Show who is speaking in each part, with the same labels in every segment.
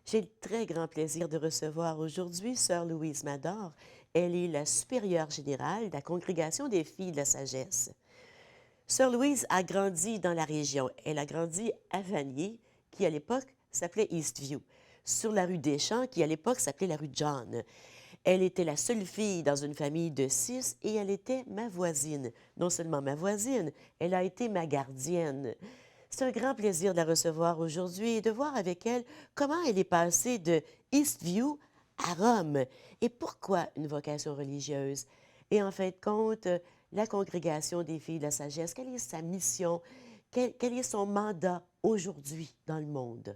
Speaker 1: J'ai le très grand plaisir de recevoir aujourd'hui Sœur Louise Mador. Elle est la supérieure générale de la Congrégation des Filles de la Sagesse. Sœur Louise a grandi dans la région. Elle a grandi à Vanier, qui à l'époque s'appelait Eastview, sur la rue Deschamps, qui à l'époque s'appelait la rue John. Elle était la seule fille dans une famille de 6 et elle était ma voisine. Non seulement ma voisine, elle a été ma gardienne. C'est un grand plaisir de la recevoir aujourd'hui et de voir avec elle comment elle est passée de Eastview à Rome et pourquoi une vocation religieuse. Et en fin de compte, la Congrégation des Filles de la Sagesse, quelle est sa mission, quel est son mandat aujourd'hui dans le monde?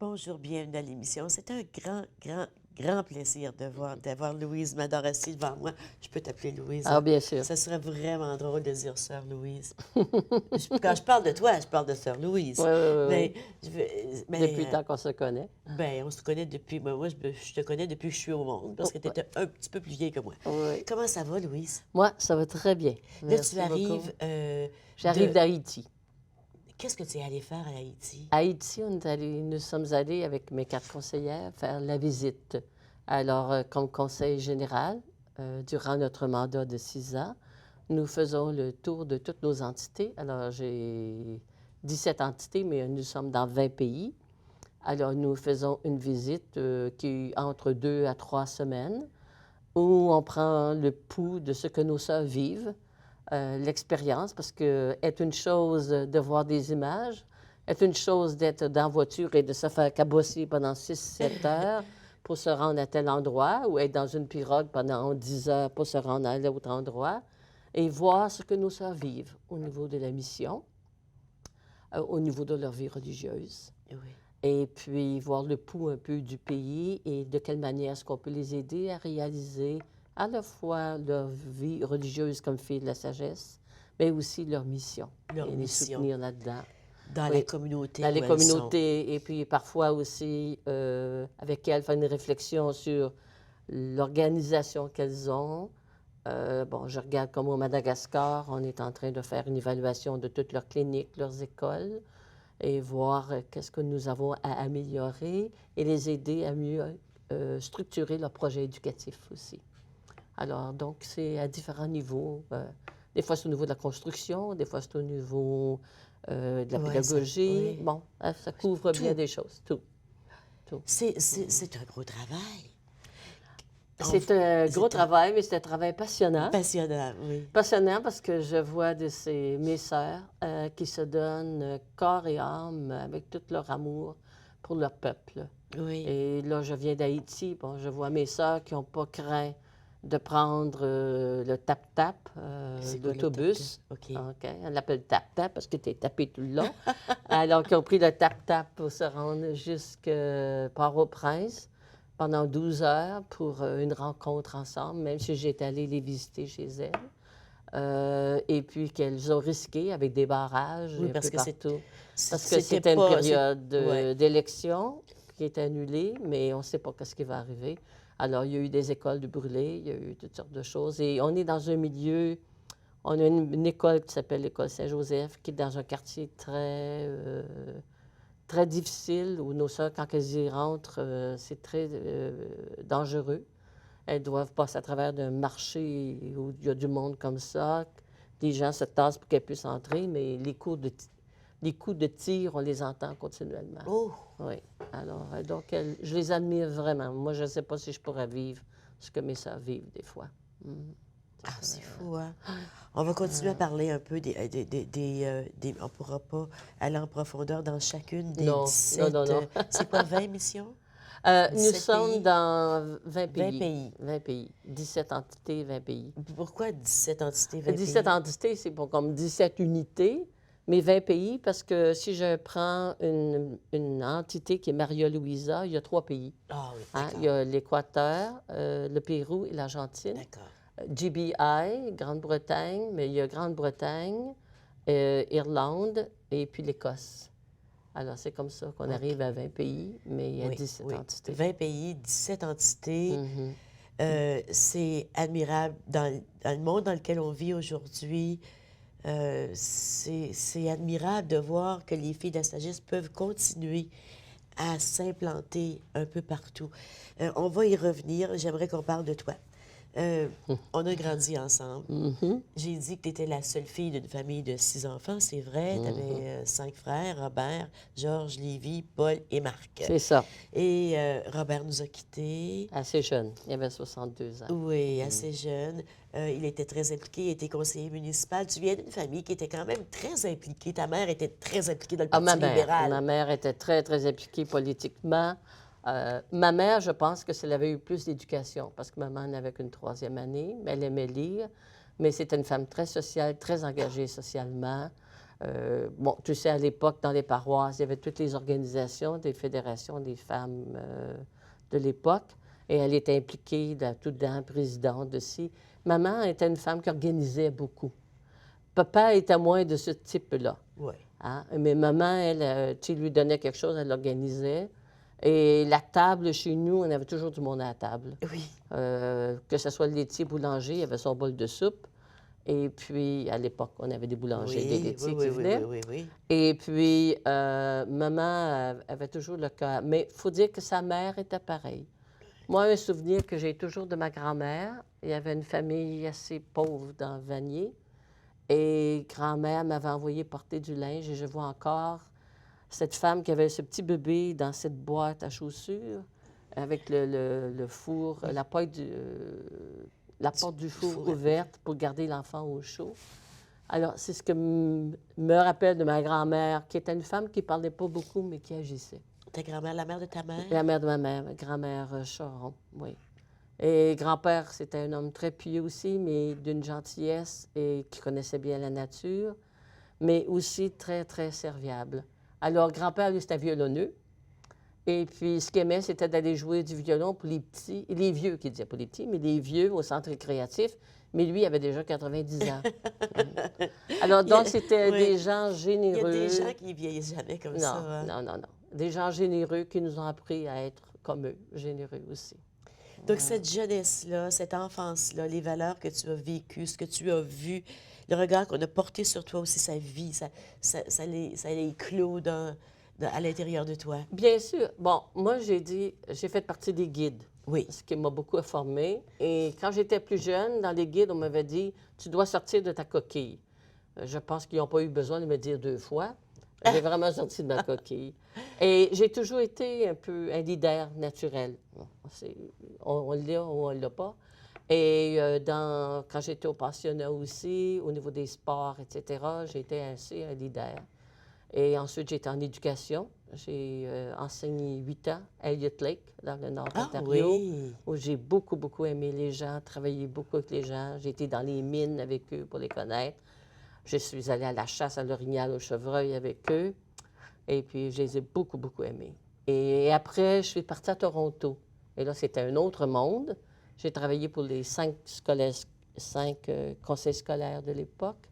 Speaker 1: Bonjour, bienvenue à l'émission. C'est un grand plaisir d'avoir Louise Mador assise devant moi. Je peux t'appeler Louise,
Speaker 2: Ah,
Speaker 1: hein?
Speaker 2: bien sûr.
Speaker 1: Ça serait vraiment drôle de dire Sœur Louise. Quand je parle de toi, je parle de Sœur Louise.
Speaker 2: Oui, oui,
Speaker 1: Mais,
Speaker 2: oui. Depuis le
Speaker 1: mais
Speaker 2: temps qu'on se connaît.
Speaker 1: ben, on se connaît depuis... Moi, je te connais depuis que je suis au monde, parce que tu
Speaker 2: Ouais.
Speaker 1: étais un petit peu plus vieille que moi.
Speaker 2: Oui.
Speaker 1: Comment ça va, Louise?
Speaker 2: Moi, ça va très bien.
Speaker 1: Là,
Speaker 2: Merci
Speaker 1: tu arrives
Speaker 2: beaucoup. J'arrive
Speaker 1: de...
Speaker 2: d'Haïti.
Speaker 1: Qu'est-ce que tu es allé faire à Haïti?
Speaker 2: Haïti, nous sommes allés avec mes 4 conseillères faire la visite. Alors, comme conseil général, durant notre mandat de 6 ans, nous faisons le tour de toutes nos entités. Alors, j'ai 17 entités, mais nous sommes dans 20 pays. Alors, nous faisons une visite qui est entre 2 à 3 semaines, où on prend le pouls de ce que nos sœurs vivent, l'expérience, parce que est une chose de voir des images, est une chose d'être dans la voiture et de se faire cabosser pendant 6-7 heures pour se rendre à tel endroit, ou être dans une pirogue pendant 10 heures pour se rendre à l'autre endroit, et voir ce que nos sœurs vivent au niveau de la mission, au niveau de leur vie religieuse.
Speaker 1: Oui.
Speaker 2: Et puis voir le pouls un peu du pays et de quelle manière est-ce qu'on peut les aider à réaliser à la fois leur vie religieuse comme filles de la sagesse, mais aussi leur mission.
Speaker 1: Leur
Speaker 2: et les
Speaker 1: mission.
Speaker 2: soutenir là-dedans.
Speaker 1: Dans
Speaker 2: Oui.
Speaker 1: la communauté
Speaker 2: Dans
Speaker 1: où
Speaker 2: les
Speaker 1: elles
Speaker 2: communautés. Et puis parfois aussi, avec elles, faire une réflexion sur l'organisation qu'elles ont. Bon, je regarde comme au Madagascar, on est en train de faire une évaluation de toutes leurs cliniques, leurs écoles, et voir qu'est-ce que nous avons à améliorer et les aider à mieux structurer leur projet éducatif aussi. Alors, donc, c'est à différents niveaux. Des fois, c'est au niveau de la construction, des fois, c'est au niveau de la
Speaker 1: Ouais,
Speaker 2: pédagogie.
Speaker 1: oui.
Speaker 2: Bon, ça couvre bien
Speaker 1: Tout.
Speaker 2: des choses, tout.
Speaker 1: C'est un gros travail.
Speaker 2: C'est un
Speaker 1: C'est
Speaker 2: gros travail, mais c'est un travail passionnant.
Speaker 1: passionnant, oui.
Speaker 2: Passionnant parce que je vois mes sœurs qui se donnent corps et âme avec tout leur amour pour leur peuple.
Speaker 1: Oui.
Speaker 2: Et là, je viens d'Haïti. Bon, je vois mes sœurs qui n'ont pas craint de prendre le tap-tap,
Speaker 1: C'est quoi le
Speaker 2: l'autobus.
Speaker 1: tap-tap? OK.
Speaker 2: OK. On l'appelle tap-tap parce que tu es tapé tout le long. Alors, qui ont pris le tap-tap pour se rendre jusqu'à Port-au-Prince pendant 12 heures pour une rencontre ensemble, même si j'étais allée les visiter chez elles. Et puis qu'elles ont risqué avec des barrages
Speaker 1: Oui,
Speaker 2: un
Speaker 1: parce
Speaker 2: peu
Speaker 1: que
Speaker 2: partout. Parce que
Speaker 1: c'était
Speaker 2: c'était une
Speaker 1: pas...
Speaker 2: période
Speaker 1: ouais.
Speaker 2: d'élection qui est annulée, mais on ne sait pas ce qui va arriver. Alors, il y a eu des écoles de brûlées, il y a eu toutes sortes de choses. Et on est dans un milieu, on a une école qui s'appelle l'École Saint-Joseph, qui est dans un quartier très difficile, où nos sœurs, quand elles y rentrent, c'est très dangereux. Elles doivent passer à travers d'un marché où il y a du monde comme ça. Les gens se tassent pour qu'elles puissent entrer, mais les coups de tir, on les entend continuellement.
Speaker 1: Oh!
Speaker 2: Oui. Alors, donc, je les admire vraiment. Moi, je ne sais pas si je pourrais vivre ce que mes sœurs vivent des fois.
Speaker 1: Ah, c'est fou, hein? On va continuer à parler un peu on ne pourra pas aller en profondeur dans chacune des
Speaker 2: Non,
Speaker 1: 17...
Speaker 2: non.
Speaker 1: c'est quoi, 20 missions?
Speaker 2: Nous
Speaker 1: 17
Speaker 2: sommes
Speaker 1: pays?
Speaker 2: dans 20 pays.
Speaker 1: 20 pays.
Speaker 2: 20 pays. 17 entités, 20 pays.
Speaker 1: Pourquoi 17 entités, 20
Speaker 2: 17
Speaker 1: pays?
Speaker 2: entités, c'est pas comme 17 unités, mais 20 pays, parce que si je prends une entité qui est Maria Luisa, il y a 3 pays.
Speaker 1: Ah oui,
Speaker 2: Hein?
Speaker 1: d'accord.
Speaker 2: Il y a l'Équateur, le Pérou et l'Argentine.
Speaker 1: D'accord.
Speaker 2: GBI, Grande-Bretagne, mais il y a Grande-Bretagne, Irlande et puis l'Écosse. Alors, c'est comme ça qu'on
Speaker 1: OK.
Speaker 2: arrive à 20 pays, mais il y a
Speaker 1: Oui,
Speaker 2: 17
Speaker 1: oui.
Speaker 2: entités.
Speaker 1: 20 pays, 17 entités.
Speaker 2: Mhm.
Speaker 1: C'est admirable dans le monde dans lequel on vit aujourd'hui. C'est admirable de voir que les filles de la sagesse peuvent continuer à s'implanter un peu partout. On va y revenir. J'aimerais qu'on parle de toi. Euh, on a grandi ensemble.
Speaker 2: Mhm.
Speaker 1: J'ai dit que tu étais la seule fille d'une famille de 6 enfants, c'est vrai. Tu avais 5 frères, Robert, Georges, Lévi, Paul et Marc.
Speaker 2: C'est ça,
Speaker 1: Et Robert nous a quittés.
Speaker 2: assez jeune. Il avait 62 ans.
Speaker 1: Oui, assez jeune. Il était très impliqué, il était conseiller municipal. Tu viens d'une famille qui était quand même très impliquée. Ta mère était très impliquée dans le
Speaker 2: Ah,
Speaker 1: Parti libéral.
Speaker 2: ma mère était très, très impliquée politiquement. Ma mère, je pense que si elle avait eu plus d'éducation, parce que maman n'avait qu'une troisième année, mais elle aimait lire. Mais c'était une femme très sociale, très engagée socialement. Bon, tu sais, à l'époque, dans les paroisses, il y avait toutes les organisations des fédérations des femmes de l'époque. Et elle était impliquée tout dedans, présidente aussi. Maman était une femme qui organisait beaucoup. Papa était moins de ce type-là.
Speaker 1: Oui.
Speaker 2: Hein? Mais maman, elle, tu lui donnais quelque chose, elle l'organisait. Et la table chez nous, on avait toujours du monde à la table.
Speaker 1: Oui.
Speaker 2: Que ce soit le laitier, boulanger, il avait son bol de soupe. Et puis, à l'époque, on avait des boulangers, des
Speaker 1: Oui,
Speaker 2: laitiers
Speaker 1: oui,
Speaker 2: qui
Speaker 1: oui, oui,
Speaker 2: venaient.
Speaker 1: oui, oui.
Speaker 2: Et puis, maman avait toujours le cœur. Mais il faut dire que sa mère était pareille. Moi, un souvenir que j'ai toujours de ma grand-mère, il y avait une famille assez pauvre dans Vanier. Et grand-mère m'avait envoyé porter du linge et je vois encore cette femme qui avait ce petit bébé dans cette boîte à chaussures avec le four, la porte du four ouverte pour garder l'enfant au chaud. Alors, c'est ce que me rappelle de ma grand-mère, qui était une femme qui ne parlait pas beaucoup, mais qui agissait.
Speaker 1: Ta grand-mère, la mère de ta mère?
Speaker 2: La mère de ma mère, ma grand-mère Charon, oui. Et grand-père, c'était un homme très pieux aussi, mais d'une gentillesse et qui connaissait bien la nature, mais aussi très, très serviable. Alors, grand-père, lui, c'était violonneux. Et puis, ce qu'il aimait, c'était d'aller jouer du violon pour les petits, les vieux, qui disaient pas les petits, mais les vieux au centre récréatif. Mais lui, il avait déjà 90 ans. Alors, donc, c'était
Speaker 1: oui.
Speaker 2: des gens
Speaker 1: Il y a
Speaker 2: généreux.
Speaker 1: des gens qui ne vieillissent jamais comme ça.
Speaker 2: Non,
Speaker 1: Hein?
Speaker 2: non, non, non. Des gens généreux qui nous ont appris à être comme eux, généreux aussi.
Speaker 1: Donc, cette jeunesse-là, cette enfance-là, les valeurs que tu as vécues, ce que tu as vu, le regard qu'on a porté sur toi aussi, sa vie, ça les clôt à l'intérieur de toi.
Speaker 2: Bien sûr. Bon, moi, j'ai fait partie des guides,
Speaker 1: Oui.
Speaker 2: ce qui m'a beaucoup informée. Et quand j'étais plus jeune, dans les guides, on m'avait dit, tu dois sortir de ta coquille. Je pense qu'ils n'ont pas eu besoin de me dire 2 fois. J'ai vraiment sorti de ma coquille. Et j'ai toujours été un peu un leader naturel. Bon, on l'a ou on ne l'a pas. Et quand j'étais au pensionnat aussi, au niveau des sports, etc., j'étais assez un leader. Et ensuite, j'étais en éducation. J'ai enseigné 8 ans à Elliott Lake, dans le nord de l'Ontario,
Speaker 1: oui.
Speaker 2: où j'ai beaucoup, beaucoup aimé les gens, travaillé beaucoup avec les gens. J'ai été dans les mines avec eux pour les connaître. Je suis allée à la chasse à l'orignal, au chevreuil avec eux. Et puis, je les ai beaucoup, beaucoup aimés. Et après, je suis partie à Toronto. Et là, c'était un autre monde. J'ai travaillé pour les 5 conseils scolaires de l'époque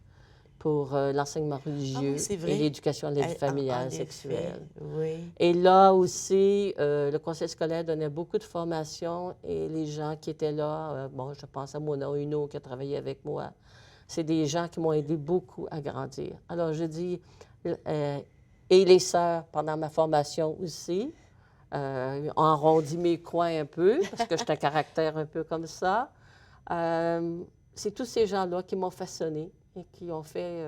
Speaker 2: pour l'enseignement religieux
Speaker 1: c'est vrai.
Speaker 2: et l'éducation à la vie
Speaker 1: En
Speaker 2: familiale,
Speaker 1: effet,
Speaker 2: sexuelle.
Speaker 1: oui.
Speaker 2: Et là aussi, le conseil scolaire donnait beaucoup de formations et les gens qui étaient là, bon, je pense à Mona Huneau qui a travaillé avec moi, c'est des gens qui m'ont aidé beaucoup à grandir. Alors, je dis, et les sœurs, pendant ma formation aussi, ont arrondi mes coins un peu, parce que j'ai un caractère un peu comme ça. C'est tous ces gens-là qui m'ont façonnée et qui ont fait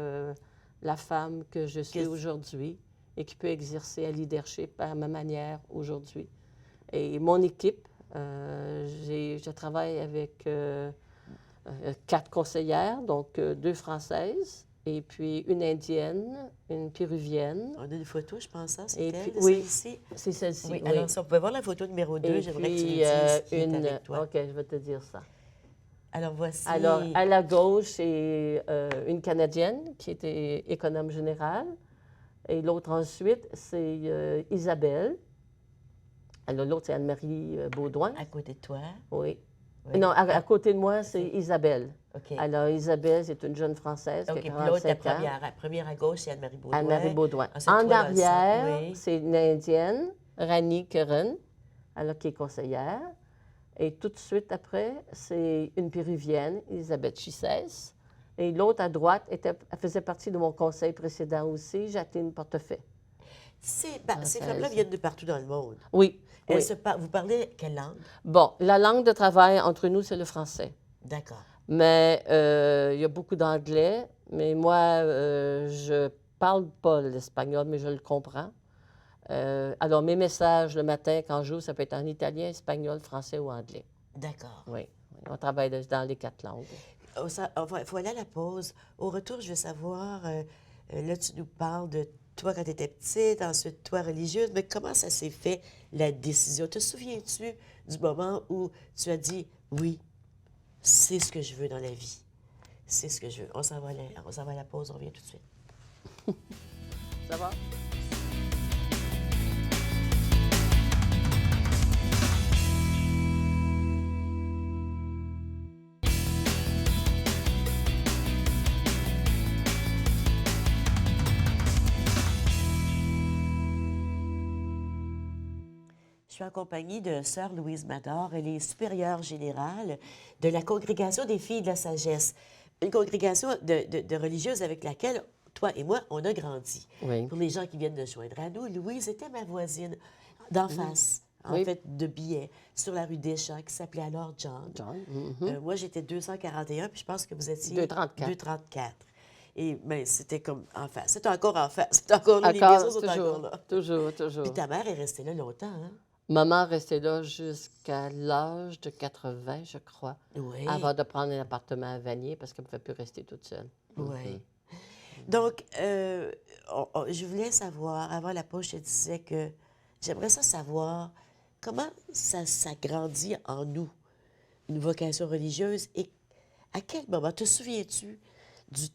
Speaker 2: la femme que je suis aujourd'hui et qui peut exercer un leadership à ma manière aujourd'hui. Et mon équipe, je travaille avec 4 conseillères, donc 2 Françaises, et puis une Indienne, une Péruvienne.
Speaker 1: On a une photo, je pense, ça, c'est
Speaker 2: Et
Speaker 1: elle,
Speaker 2: puis, oui,
Speaker 1: celle-ci?
Speaker 2: c'est celle-ci.
Speaker 1: Oui.
Speaker 2: Oui.
Speaker 1: Alors, si on pouvait voir la photo numéro 2,
Speaker 2: Et
Speaker 1: j'aimerais que tu me
Speaker 2: puis,
Speaker 1: dises qui est avec toi.
Speaker 2: OK, je vais te dire ça.
Speaker 1: Alors, voici...
Speaker 2: Alors, à la gauche, c'est une Canadienne qui était économe générale. Et l'autre ensuite, c'est Isabelle. Alors, l'autre, c'est Anne-Marie Baudouin.
Speaker 1: À côté de toi.
Speaker 2: Oui.
Speaker 1: Oui.
Speaker 2: Non, à côté de moi, c'est Isabelle.
Speaker 1: OK.
Speaker 2: Alors, Isabelle, c'est une jeune Française
Speaker 1: OK.
Speaker 2: qui a
Speaker 1: Puis l'autre,
Speaker 2: 45 ans.
Speaker 1: la première à gauche, c'est Anne-Marie Baudouin.
Speaker 2: Anne-Marie Baudouin.
Speaker 1: Ensuite,
Speaker 2: En
Speaker 1: toi, dans le centre,
Speaker 2: arrière,
Speaker 1: oui.
Speaker 2: c'est une Indienne, Rani Keren, alors qui est conseillère. Et tout de suite après, c'est une Péruvienne, Elisabeth Chissès. Et l'autre à droite elle faisait partie de mon conseil précédent aussi, Jacqueline Portefait.
Speaker 1: Ces
Speaker 2: Française.
Speaker 1: femmes-là viennent de partout dans le monde.
Speaker 2: Oui,
Speaker 1: Elles
Speaker 2: oui.
Speaker 1: se vous parlez quelle langue?
Speaker 2: Bon, la langue de travail entre nous, c'est le français.
Speaker 1: D'accord.
Speaker 2: Mais il y a beaucoup d'anglais. Mais moi, je parle pas l'espagnol, mais je le comprends. Alors, mes messages le matin, quand je joue, ça peut être en italien, espagnol, français ou anglais.
Speaker 1: D'accord.
Speaker 2: Oui, on travaille dans les 4 langues.
Speaker 1: Il faut aller à la pause. Au retour, je veux savoir, là, tu nous parles de toi quand tu étais petite, ensuite toi religieuse, mais comment ça s'est fait, la décision? Te souviens-tu du moment où tu as dit, oui, c'est ce que je veux dans la vie? C'est ce que je veux. On s'en va à la pause, on revient tout de suite.
Speaker 2: Ça va?
Speaker 1: Je suis en compagnie de Sœur Louise Mador. Elle est supérieure générale de la Congrégation des filles de la sagesse, une congrégation de religieuses avec laquelle, toi et moi, on a grandi.
Speaker 2: Oui.
Speaker 1: Pour les gens qui viennent de joindre à nous, Louise était ma voisine d'en face, en
Speaker 2: Oui.
Speaker 1: fait, de billets, sur la rue Deschamps, qui s'appelait alors John.
Speaker 2: John.
Speaker 1: Moi, j'étais 241, puis je pense que vous étiez
Speaker 2: 234.
Speaker 1: 234. Et mais c'était comme en face. C'est encore en face. C'est encore là, les
Speaker 2: Encore,
Speaker 1: maisons sont encore là.
Speaker 2: toujours, toujours.
Speaker 1: Puis ta mère est restée là longtemps, hein?
Speaker 2: Maman restait là jusqu'à l'âge de 80, je crois,
Speaker 1: Oui.
Speaker 2: avant de prendre un appartement à Vanier parce qu'elle ne pouvait plus rester toute seule.
Speaker 1: Oui. Donc, je voulais savoir, avant la pause, je te disais que j'aimerais ça savoir comment ça grandit en nous, une vocation religieuse, et à quel moment, te souviens-tu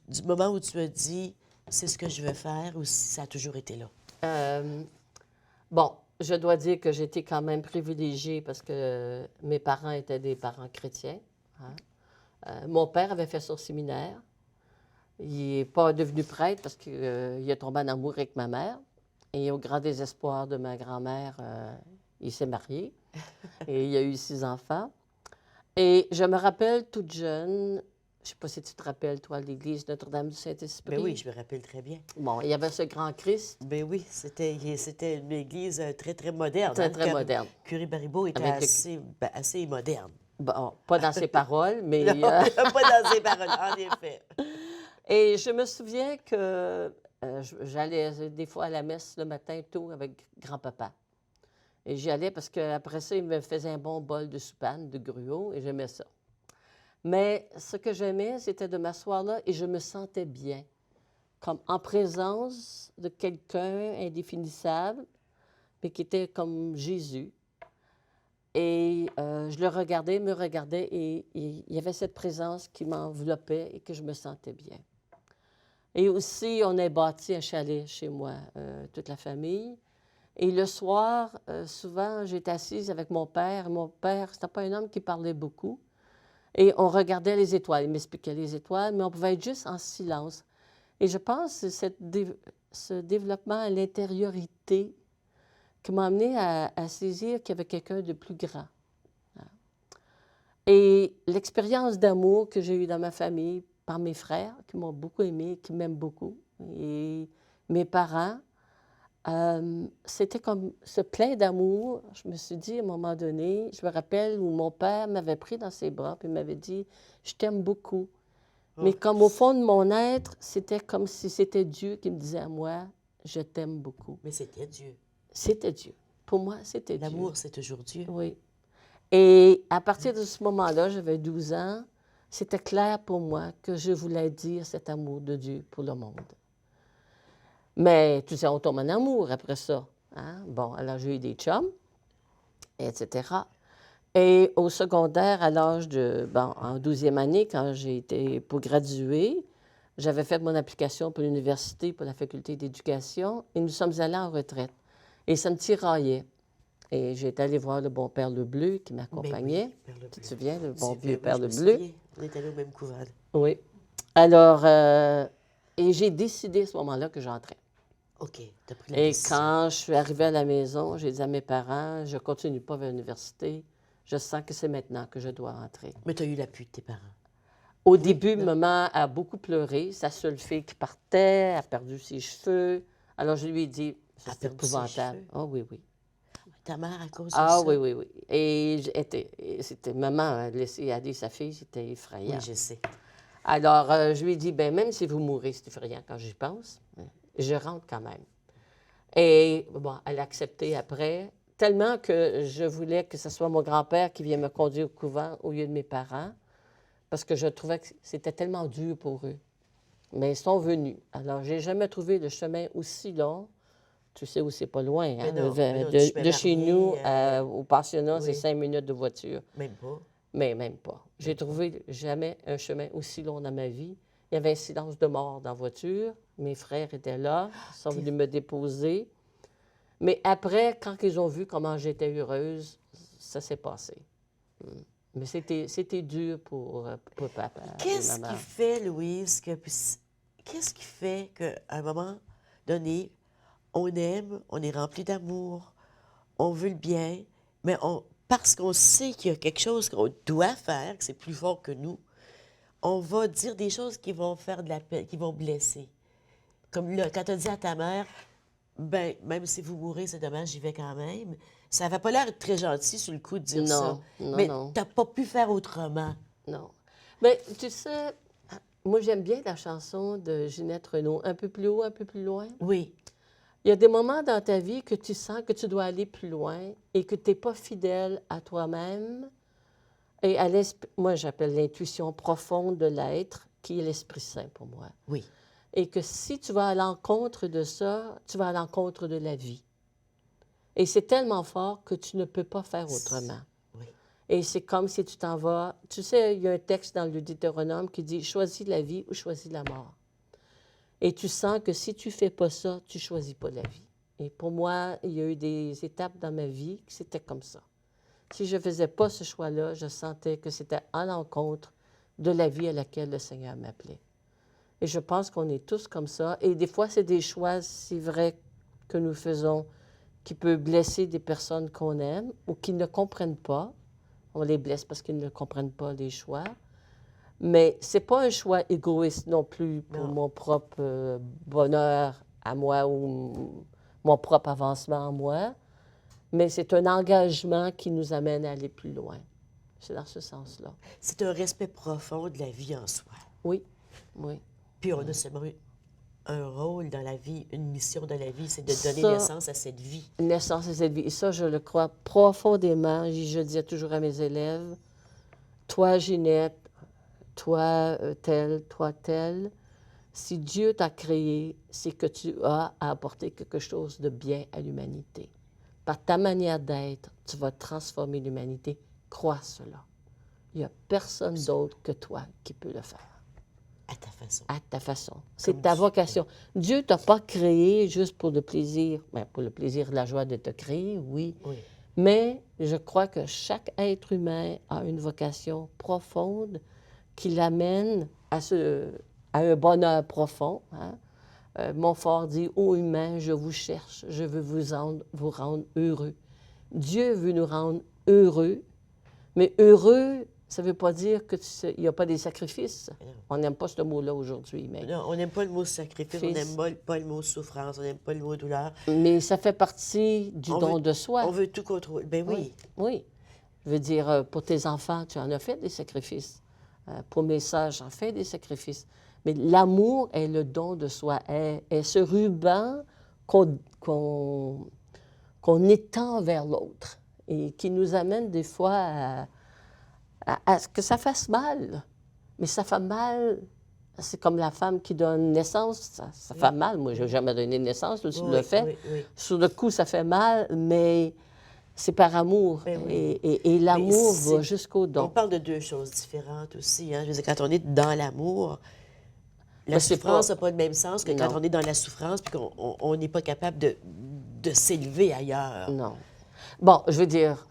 Speaker 1: du moment où tu as dit, c'est ce que je veux faire, ou si ça a toujours été là?
Speaker 2: Bon, je dois dire que j'étais quand même privilégiée parce que mes parents étaient des parents chrétiens. Hein. Mon père avait fait son séminaire. Il n'est pas devenu prêtre parce qu'il est tombé en amour avec ma mère. Et au grand désespoir de ma grand-mère, il s'est marié. Et il a eu 6 enfants. Et je me rappelle toute jeune, je ne sais pas si tu te rappelles, toi, l'église Notre-Dame du Saint-Esprit.
Speaker 1: Ben oui, je me rappelle très bien.
Speaker 2: Bon, il y avait ce grand Christ.
Speaker 1: Ben oui, c'était une église très, très moderne.
Speaker 2: Très,
Speaker 1: hein.
Speaker 2: très moderne.
Speaker 1: Curé Baribeau était
Speaker 2: Avec
Speaker 1: assez moderne.
Speaker 2: Bon, pas dans ses paroles, mais...
Speaker 1: Non, pas dans ses paroles, en effet.
Speaker 2: Et je me souviens que j'allais des fois à la messe le matin tôt avec grand-papa. Et j'y allais parce qu'après ça, il me faisait un bon bol de soupane, de gruau, et j'aimais ça. Mais ce que j'aimais, c'était de m'asseoir là et je me sentais bien, comme en présence de quelqu'un indéfinissable, mais qui était comme Jésus. Et je le regardais, il me regardait, et il y avait cette présence qui m'enveloppait et que je me sentais bien. Et aussi, on a bâti un chalet chez moi, toute la famille. Et le soir, souvent, j'étais assise avec mon père. Mon père, c'était pas un homme qui parlait beaucoup. Et on regardait les étoiles. Il m'expliquait les étoiles, mais on pouvait être juste en silence. Et je pense que ce développement à l'intériorité qui m'a amené à saisir qu'il y avait quelqu'un de plus grand. Et l'expérience d'amour que j'ai eue dans ma famille, par mes frères, qui m'ont beaucoup aimé, qui m'aiment beaucoup, et mes parents, c'était comme ce plein d'amour. Je me suis dit, à un moment donné, je me rappelle où mon père m'avait pris dans ses bras et m'avait dit, « Je t'aime beaucoup. » Mais comme au fond de mon être, c'était comme si c'était Dieu qui me disait à moi, « Je t'aime beaucoup. »
Speaker 1: Mais c'était Dieu.
Speaker 2: C'était Dieu. Pour moi, c'était Dieu.
Speaker 1: L'amour, c'est toujours Dieu.
Speaker 2: Oui. Et à partir de ce moment-là, j'avais 12 ans, c'était clair pour moi que je voulais dire cet amour de Dieu pour le monde. Mais tu sais, on tombe en amour après ça. Hein? Bon, alors j'ai eu des chums, etc. Et au secondaire, à l'âge de, en 12e année, quand j'ai été pour graduer, j'avais fait mon application pour l'université, pour la faculté d'éducation, et nous sommes allés en retraite. Et ça me tiraillait. Et j'étais allée voir le bon Père Lebleu qui
Speaker 1: Ben
Speaker 2: m'accompagnait.
Speaker 1: oui, Père
Speaker 2: Tu te
Speaker 1: Lebleu.
Speaker 2: souviens, le bon
Speaker 1: Ben
Speaker 2: vieux
Speaker 1: oui,
Speaker 2: Père
Speaker 1: je me
Speaker 2: Lebleu?
Speaker 1: souviens. On est allés au même couvent.
Speaker 2: Oui. Alors, et j'ai décidé à ce moment-là que j'entrais.
Speaker 1: OK, tu as pris la
Speaker 2: Et
Speaker 1: décision.
Speaker 2: quand je suis arrivée à la maison, j'ai dit à mes parents, je ne continue pas vers l'université. Je sens que c'est maintenant que je dois entrer.
Speaker 1: Mais tu as eu l'appui de tes parents.
Speaker 2: Au
Speaker 1: Oui,
Speaker 2: début,
Speaker 1: non?
Speaker 2: maman a beaucoup pleuré. Sa seule fille qui partait a perdu ses cheveux. Alors, je lui ai dit,
Speaker 1: Elle a
Speaker 2: c'est
Speaker 1: perdu ses
Speaker 2: épouvantable.
Speaker 1: cheveux.
Speaker 2: Ah oui, oui.
Speaker 1: Ta mère à cause de
Speaker 2: Ah
Speaker 1: ça?
Speaker 2: oui, oui, oui. Et c'était maman a laissé aller sa fille, c'était effrayant.
Speaker 1: Oui, je sais.
Speaker 2: Alors, je lui ai dit, ben même si vous mourrez, c'est effrayant quand j'y pense, je rentre quand même. Et bon, elle a accepté après, tellement que je voulais que ce soit mon grand-père qui vienne me conduire au couvent au lieu de mes parents, parce que je trouvais que c'était tellement dur pour eux. Mais ils sont venus. Alors, j'ai jamais trouvé de chemin aussi long. Tu sais où c'est pas loin, hein?
Speaker 1: Mais non, du chemin
Speaker 2: De chez nous
Speaker 1: marié,
Speaker 2: au pensionnat, c'est
Speaker 1: oui.
Speaker 2: 5 minutes de voiture.
Speaker 1: Même pas.
Speaker 2: Mais même pas. J'ai
Speaker 1: Même pas.
Speaker 2: trouvé jamais un chemin aussi long dans ma vie. Il y avait un silence de mort dans la voiture. Mes frères étaient là, ils sont venus me déposer. Mais après, quand ils ont vu comment j'étais heureuse, ça s'est passé. Mais c'était dur pour papa et
Speaker 1: Qu'est-ce
Speaker 2: maman.
Speaker 1: qui fait, Louise, qu'est-ce qui fait qu'à un moment donné, on aime, on est rempli d'amour, on veut le bien, mais parce qu'on sait qu'il y a quelque chose qu'on doit faire, que c'est plus fort que nous, on va dire des choses qui vont faire de la peine, qui vont blesser. Comme là, quand tu as dit à ta mère, ben, même si vous mourrez, c'est dommage, j'y vais quand même. Ça n'avait pas l'air très gentil sur le coup de dire ça.
Speaker 2: Non,
Speaker 1: Mais
Speaker 2: non,
Speaker 1: tu n'as pas pu faire autrement.
Speaker 2: non. Mais tu sais, moi j'aime bien la chanson de Ginette Renault, Un peu plus haut, un peu plus loin.
Speaker 1: Oui.
Speaker 2: Il y a des moments dans ta vie que tu sens que tu dois aller plus loin et que tu n'es pas fidèle à toi-même et à l'esprit. Moi, j'appelle l'intuition profonde de l'être, qui est l'Esprit Saint pour moi.
Speaker 1: Oui.
Speaker 2: Et que si tu vas à l'encontre de ça, tu vas à l'encontre de la vie. Et c'est tellement fort que tu ne peux pas faire autrement.
Speaker 1: Oui.
Speaker 2: Et c'est comme si tu t'en vas. Tu sais, il y a un texte dans le Deutéronome qui dit choisis la vie ou choisis la mort. Et tu sens que si tu ne fais pas ça, tu ne choisis pas la vie. Et pour moi, il y a eu des étapes dans ma vie que c'était comme ça. Si je ne faisais pas ce choix-là, je sentais que c'était à l'encontre de la vie à laquelle le Seigneur m'appelait. Et je pense qu'on est tous comme ça. Et des fois, c'est des choix, c'est vrai, que nous faisons qui peuvent blesser des personnes qu'on aime ou qui ne comprennent pas. On les blesse parce qu'ils ne comprennent pas les choix. Mais ce n'est pas un choix égoïste non plus pour
Speaker 1: Non.
Speaker 2: mon propre bonheur à moi ou mon propre avancement à moi. Mais c'est un engagement qui nous amène à aller plus loin. C'est dans ce sens-là.
Speaker 1: C'est un respect profond de la vie en soi.
Speaker 2: Oui, oui.
Speaker 1: Puis on a seulement un rôle dans la vie, une mission dans la vie, c'est de donner
Speaker 2: Ça,
Speaker 1: naissance à cette vie.
Speaker 2: naissance et cette vie. Et ça, je le crois profondément. Je disais toujours à mes élèves, toi, Ginette, toi, tel, si Dieu t'a créé, c'est que tu as à apporter quelque chose de bien à l'humanité. Par ta manière d'être, tu vas transformer l'humanité. Crois cela. Il n'y a personne d'autre que toi qui peut le faire.
Speaker 1: À ta façon.
Speaker 2: À ta façon. C'est
Speaker 1: Comme
Speaker 2: ta
Speaker 1: tu
Speaker 2: vocation. Dieu ne t'a pas créé juste pour le plaisir, bien, pour le plaisir et la joie de te créer, oui.
Speaker 1: Oui.
Speaker 2: Mais je crois que chaque être humain a une vocation profonde qui l'amène à un bonheur profond. Hein? Montfort dit, ô humain, je vous cherche, je veux vous rendre heureux. Dieu veut nous rendre heureux, mais heureux, ça ne veut pas dire qu'il n'y a pas des sacrifices. On n'aime pas ce mot-là aujourd'hui, mais...
Speaker 1: Non, on n'aime pas le mot sacrifice, on
Speaker 2: Fils.
Speaker 1: n'aime pas le mot souffrance, on n'aime pas le mot douleur.
Speaker 2: Mais ça fait partie du
Speaker 1: On
Speaker 2: don
Speaker 1: veut-
Speaker 2: de soi.
Speaker 1: On veut tout contrôler. Ben oui.
Speaker 2: Oui. Je veux dire, pour tes enfants, tu en as fait des sacrifices. Pour mes sœurs, j'en fais des sacrifices. Mais l'amour est le don de soi, est ce ruban qu'on étend vers l'autre et qui nous amène des fois à ce que ça fasse mal. Mais ça fait mal. C'est comme la femme qui donne naissance, ça fait mal. Moi, je n'ai jamais donné naissance, toi, tu
Speaker 1: Oui,
Speaker 2: l'as fait.
Speaker 1: oui, oui.
Speaker 2: Sur le coup, ça fait mal, mais c'est par amour.
Speaker 1: Ben oui.
Speaker 2: Et l'amour
Speaker 1: Mais
Speaker 2: va jusqu'au
Speaker 1: On
Speaker 2: don.
Speaker 1: parle de deux choses différentes aussi. Hein? Je veux dire, quand on est dans l'amour, la
Speaker 2: Ben, c'est
Speaker 1: souffrance
Speaker 2: pas-
Speaker 1: n'a pas le même sens que quand
Speaker 2: Non.
Speaker 1: on est dans la souffrance puis qu'on n'est pas capable de s'élever ailleurs.
Speaker 2: Non. Bon, je veux dire,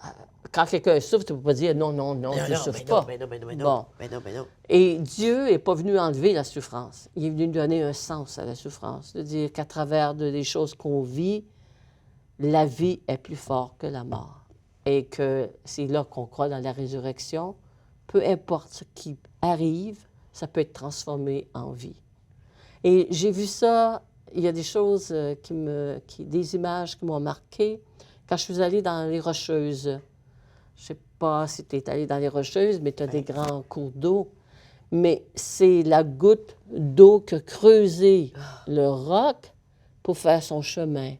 Speaker 2: quand quelqu'un souffre, tu ne peux pas dire non, non, non, tu ne souffres pas.
Speaker 1: mais non, mais non, mais
Speaker 2: Bon.
Speaker 1: non, mais non, mais non.
Speaker 2: Et Dieu n'est pas venu enlever la souffrance. Il est venu donner un sens à la souffrance. C'est-à-dire qu'à travers des choses qu'on vit, la vie est plus forte que la mort. Et que c'est là qu'on croit dans la résurrection. Peu importe ce qui arrive, ça peut être transformé en vie. Et j'ai vu ça, il y a des choses des images qui m'ont marqué quand je suis allée dans les Rocheuses. Je ne sais pas si tu es allée dans les Rocheuses, mais tu as des grands cours d'eau. Mais c'est la goutte d'eau qui a creusé le roc pour faire son chemin.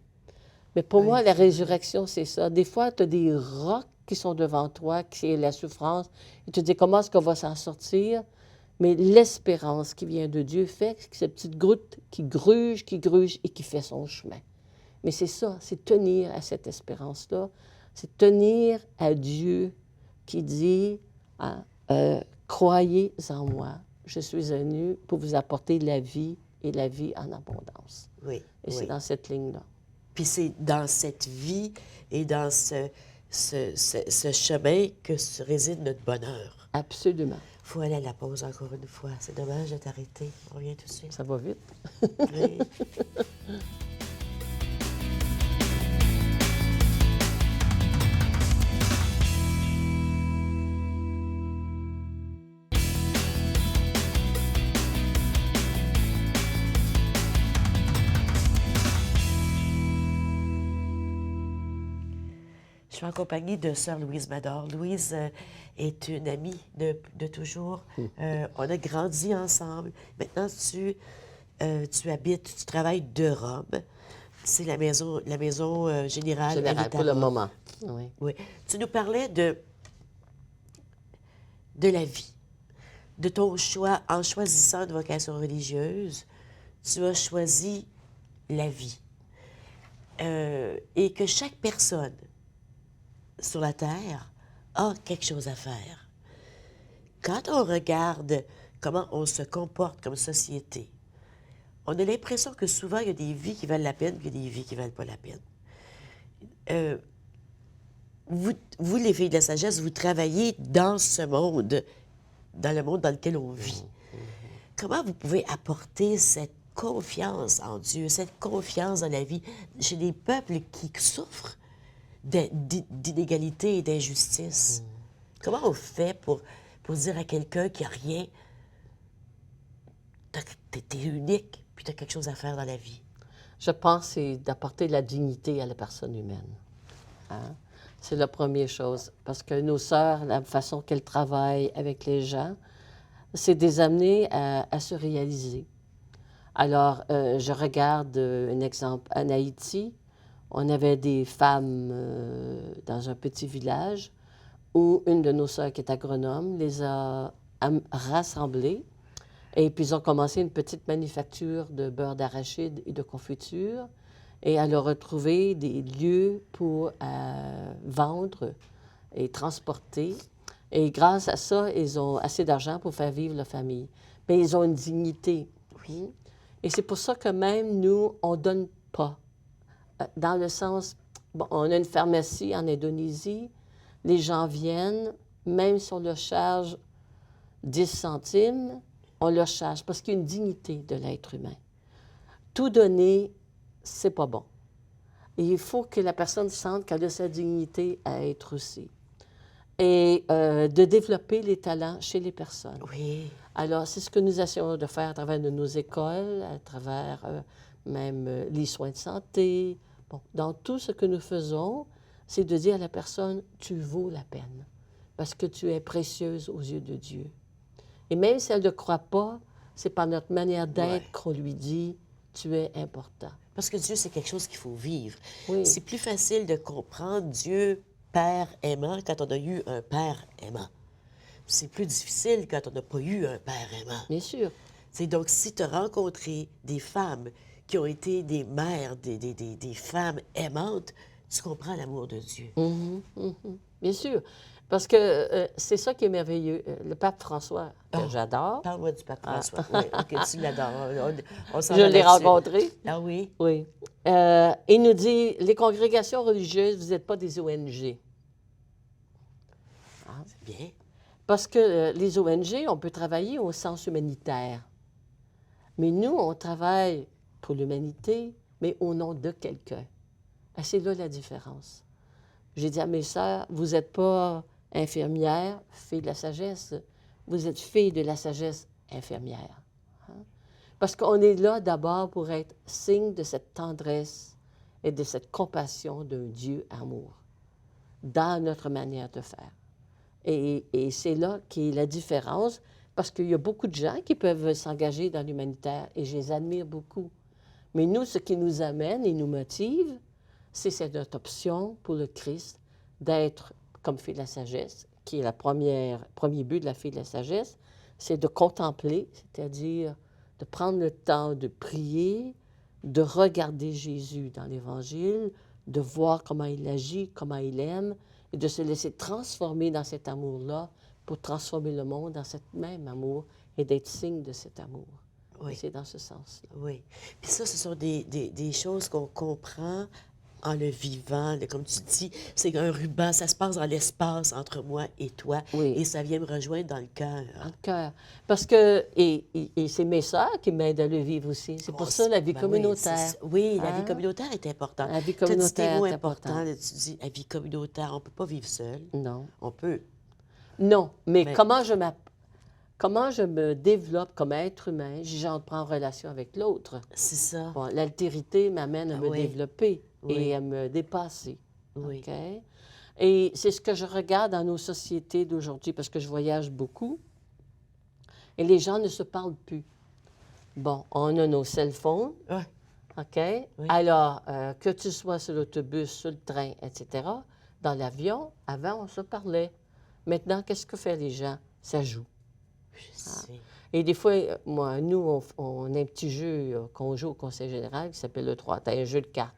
Speaker 2: Mais pour moi, la résurrection, c'est ça. Des fois, tu as des rocs qui sont devant toi, qui est la souffrance, et tu te dis comment est-ce qu'on va s'en sortir? Mais l'espérance qui vient de Dieu fait que cette petite goutte qui gruge et qui fait son chemin. Mais c'est ça, c'est tenir à cette espérance-là, c'est tenir à Dieu qui dit croyez en moi, je suis venu pour vous apporter la vie et la vie en abondance.
Speaker 1: Oui.
Speaker 2: Et c'est dans cette ligne-là.
Speaker 1: Puis c'est dans cette vie et dans ce chemin que réside notre bonheur.
Speaker 2: Absolument.
Speaker 1: Il faut aller à la pause encore une fois. C'est dommage de t'arrêter. On revient tout de suite.
Speaker 2: Ça va vite.
Speaker 1: Oui. Je suis en compagnie de Sœur Louise Mador. Louise est une amie de toujours. On a grandi ensemble. Maintenant, tu habites, tu travailles de Rome. C'est la maison générale.
Speaker 2: Général, pour le moment. Oui.
Speaker 1: Oui. Tu nous parlais de la vie, de ton choix. En choisissant une vocation religieuse, tu as choisi la vie. Et que chaque personne sur la Terre a quelque chose à faire. Quand on regarde comment on se comporte comme société, on a l'impression que souvent, il y a des vies qui valent la peine et des vies qui ne valent pas la peine. Vous, les filles de la sagesse, vous travaillez dans ce monde, dans le monde dans lequel on vit. Comment vous pouvez apporter cette confiance en Dieu, cette confiance dans la vie chez des peuples qui souffrent d'inégalité et d'injustice? Comment on fait pour dire à quelqu'un qui n'a rien, t'es unique, puis tu as quelque chose à faire dans la vie?
Speaker 2: Je pense que c'est d'apporter la dignité à la personne humaine. Hein? C'est la première chose. Parce que nos sœurs, la façon qu'elles travaillent avec les gens, c'est de les amener à se réaliser. Alors, je regarde un exemple. En Haïti, on avait des femmes dans un petit village où une de nos sœurs, qui est agronome, les a rassemblées et puis ils ont commencé une petite manufacture de beurre d'arachide et de confiture et elle a retrouvé des lieux pour vendre et transporter. Et grâce à ça, ils ont assez d'argent pour faire vivre leur famille. Mais ils ont une dignité. Oui. Et c'est pour ça que même nous, on ne donne pas. Dans le sens, bon, on a une pharmacie en Indonésie, les gens viennent, même si on leur charge 10 centimes, on leur charge parce qu'il y a une dignité de l'être humain. Tout donner, c'est pas bon. Et il faut que la personne sente qu'elle a sa dignité à être aussi. Et de développer les talents chez les personnes.
Speaker 1: Oui.
Speaker 2: Alors, c'est ce que nous essayons de faire à travers de nos écoles, à travers même les soins de santé. Bon, dans tout ce que nous faisons, c'est de dire à la personne, tu vaux la peine, parce que tu es précieuse aux yeux de Dieu. Et même si elle ne croit pas, c'est par notre manière d'être qu'on lui dit, tu es important.
Speaker 1: Parce que Dieu, c'est quelque chose qu'il faut vivre.
Speaker 2: Oui.
Speaker 1: C'est plus facile de comprendre Dieu, Père aimant, quand on a eu un Père aimant. C'est plus difficile quand on n'a pas eu un Père aimant.
Speaker 2: Bien sûr.
Speaker 1: C'est donc, si tu as rencontré des femmes qui ont été des mères, des femmes aimantes, tu comprends l'amour de Dieu.
Speaker 2: Bien sûr. Parce que c'est ça qui est merveilleux. Le pape François, que j'adore.
Speaker 1: Parle-moi du pape François. Oui, OK, tu l'adores. On s'en
Speaker 2: Je
Speaker 1: va
Speaker 2: l'ai
Speaker 1: là-dessus.
Speaker 2: rencontré.
Speaker 1: Ah oui?
Speaker 2: Oui. Il nous dit, les congrégations religieuses, vous n'êtes pas des ONG.
Speaker 1: C'est bien.
Speaker 2: Parce que les ONG, on peut travailler au sens humanitaire. Mais nous, on travaille pour l'humanité, mais au nom de quelqu'un. Et c'est là la différence. J'ai dit à mes sœurs, vous n'êtes pas infirmières, filles de la sagesse, vous êtes filles de la sagesse infirmière. Hein? Parce qu'on est là d'abord pour être signe de cette tendresse et de cette compassion d'un Dieu amour dans notre manière de faire. Et c'est là qu'est la différence, parce qu'il y a beaucoup de gens qui peuvent s'engager dans l'humanitaire, et je les admire beaucoup. Mais nous, ce qui nous amène et nous motive, c'est notre option pour le Christ d'être comme fille de la sagesse, qui est le premier but de la fille de la sagesse, c'est de contempler, c'est-à-dire de prendre le temps de prier, de regarder Jésus dans l'Évangile, de voir comment il agit, comment il aime, et de se laisser transformer dans cet amour-là pour transformer le monde dans cet même amour et d'être signe de cet amour.
Speaker 1: Oui.
Speaker 2: Et c'est dans ce sens-là.
Speaker 1: Oui. Puis ça, ce sont des choses qu'on comprend en le vivant. Comme tu dis, c'est un ruban, ça se passe dans l'espace entre moi et toi.
Speaker 2: Oui.
Speaker 1: Et ça vient me rejoindre dans le cœur.
Speaker 2: Dans le cœur. Parce que, et c'est mes sœurs qui m'aident à le vivre aussi. C'est pour ça la vie
Speaker 1: Ben
Speaker 2: communautaire.
Speaker 1: Oui, la
Speaker 2: Hein?
Speaker 1: vie communautaire est importante.
Speaker 2: La vie
Speaker 1: Tu as dit des
Speaker 2: communautaire
Speaker 1: mots
Speaker 2: est
Speaker 1: importants.
Speaker 2: importante.
Speaker 1: Là, tu dis la vie communautaire, on ne peut pas vivre seul.
Speaker 2: Non.
Speaker 1: On peut.
Speaker 2: Non, mais
Speaker 1: Mais-
Speaker 2: comment je me développe comme être humain, j'entre en relation avec l'autre.
Speaker 1: C'est ça.
Speaker 2: Bon, l'altérité m'amène à me
Speaker 1: Oui.
Speaker 2: développer
Speaker 1: Oui.
Speaker 2: et à me dépasser.
Speaker 1: Oui.
Speaker 2: OK? Et c'est ce que je regarde dans nos sociétés d'aujourd'hui, parce que je voyage beaucoup, et les gens ne se parlent plus. Bon, on a nos cell phones,
Speaker 1: Ouais.
Speaker 2: OK? Alors, que tu sois sur l'autobus, sur le train, etc., dans l'avion, avant, on se parlait. Maintenant, qu'est-ce que font les gens? Ça joue.
Speaker 1: Je sais.
Speaker 2: Et des fois, nous, on a un petit jeu qu'on joue au Conseil général qui s'appelle le 3. C'est un jeu de cartes.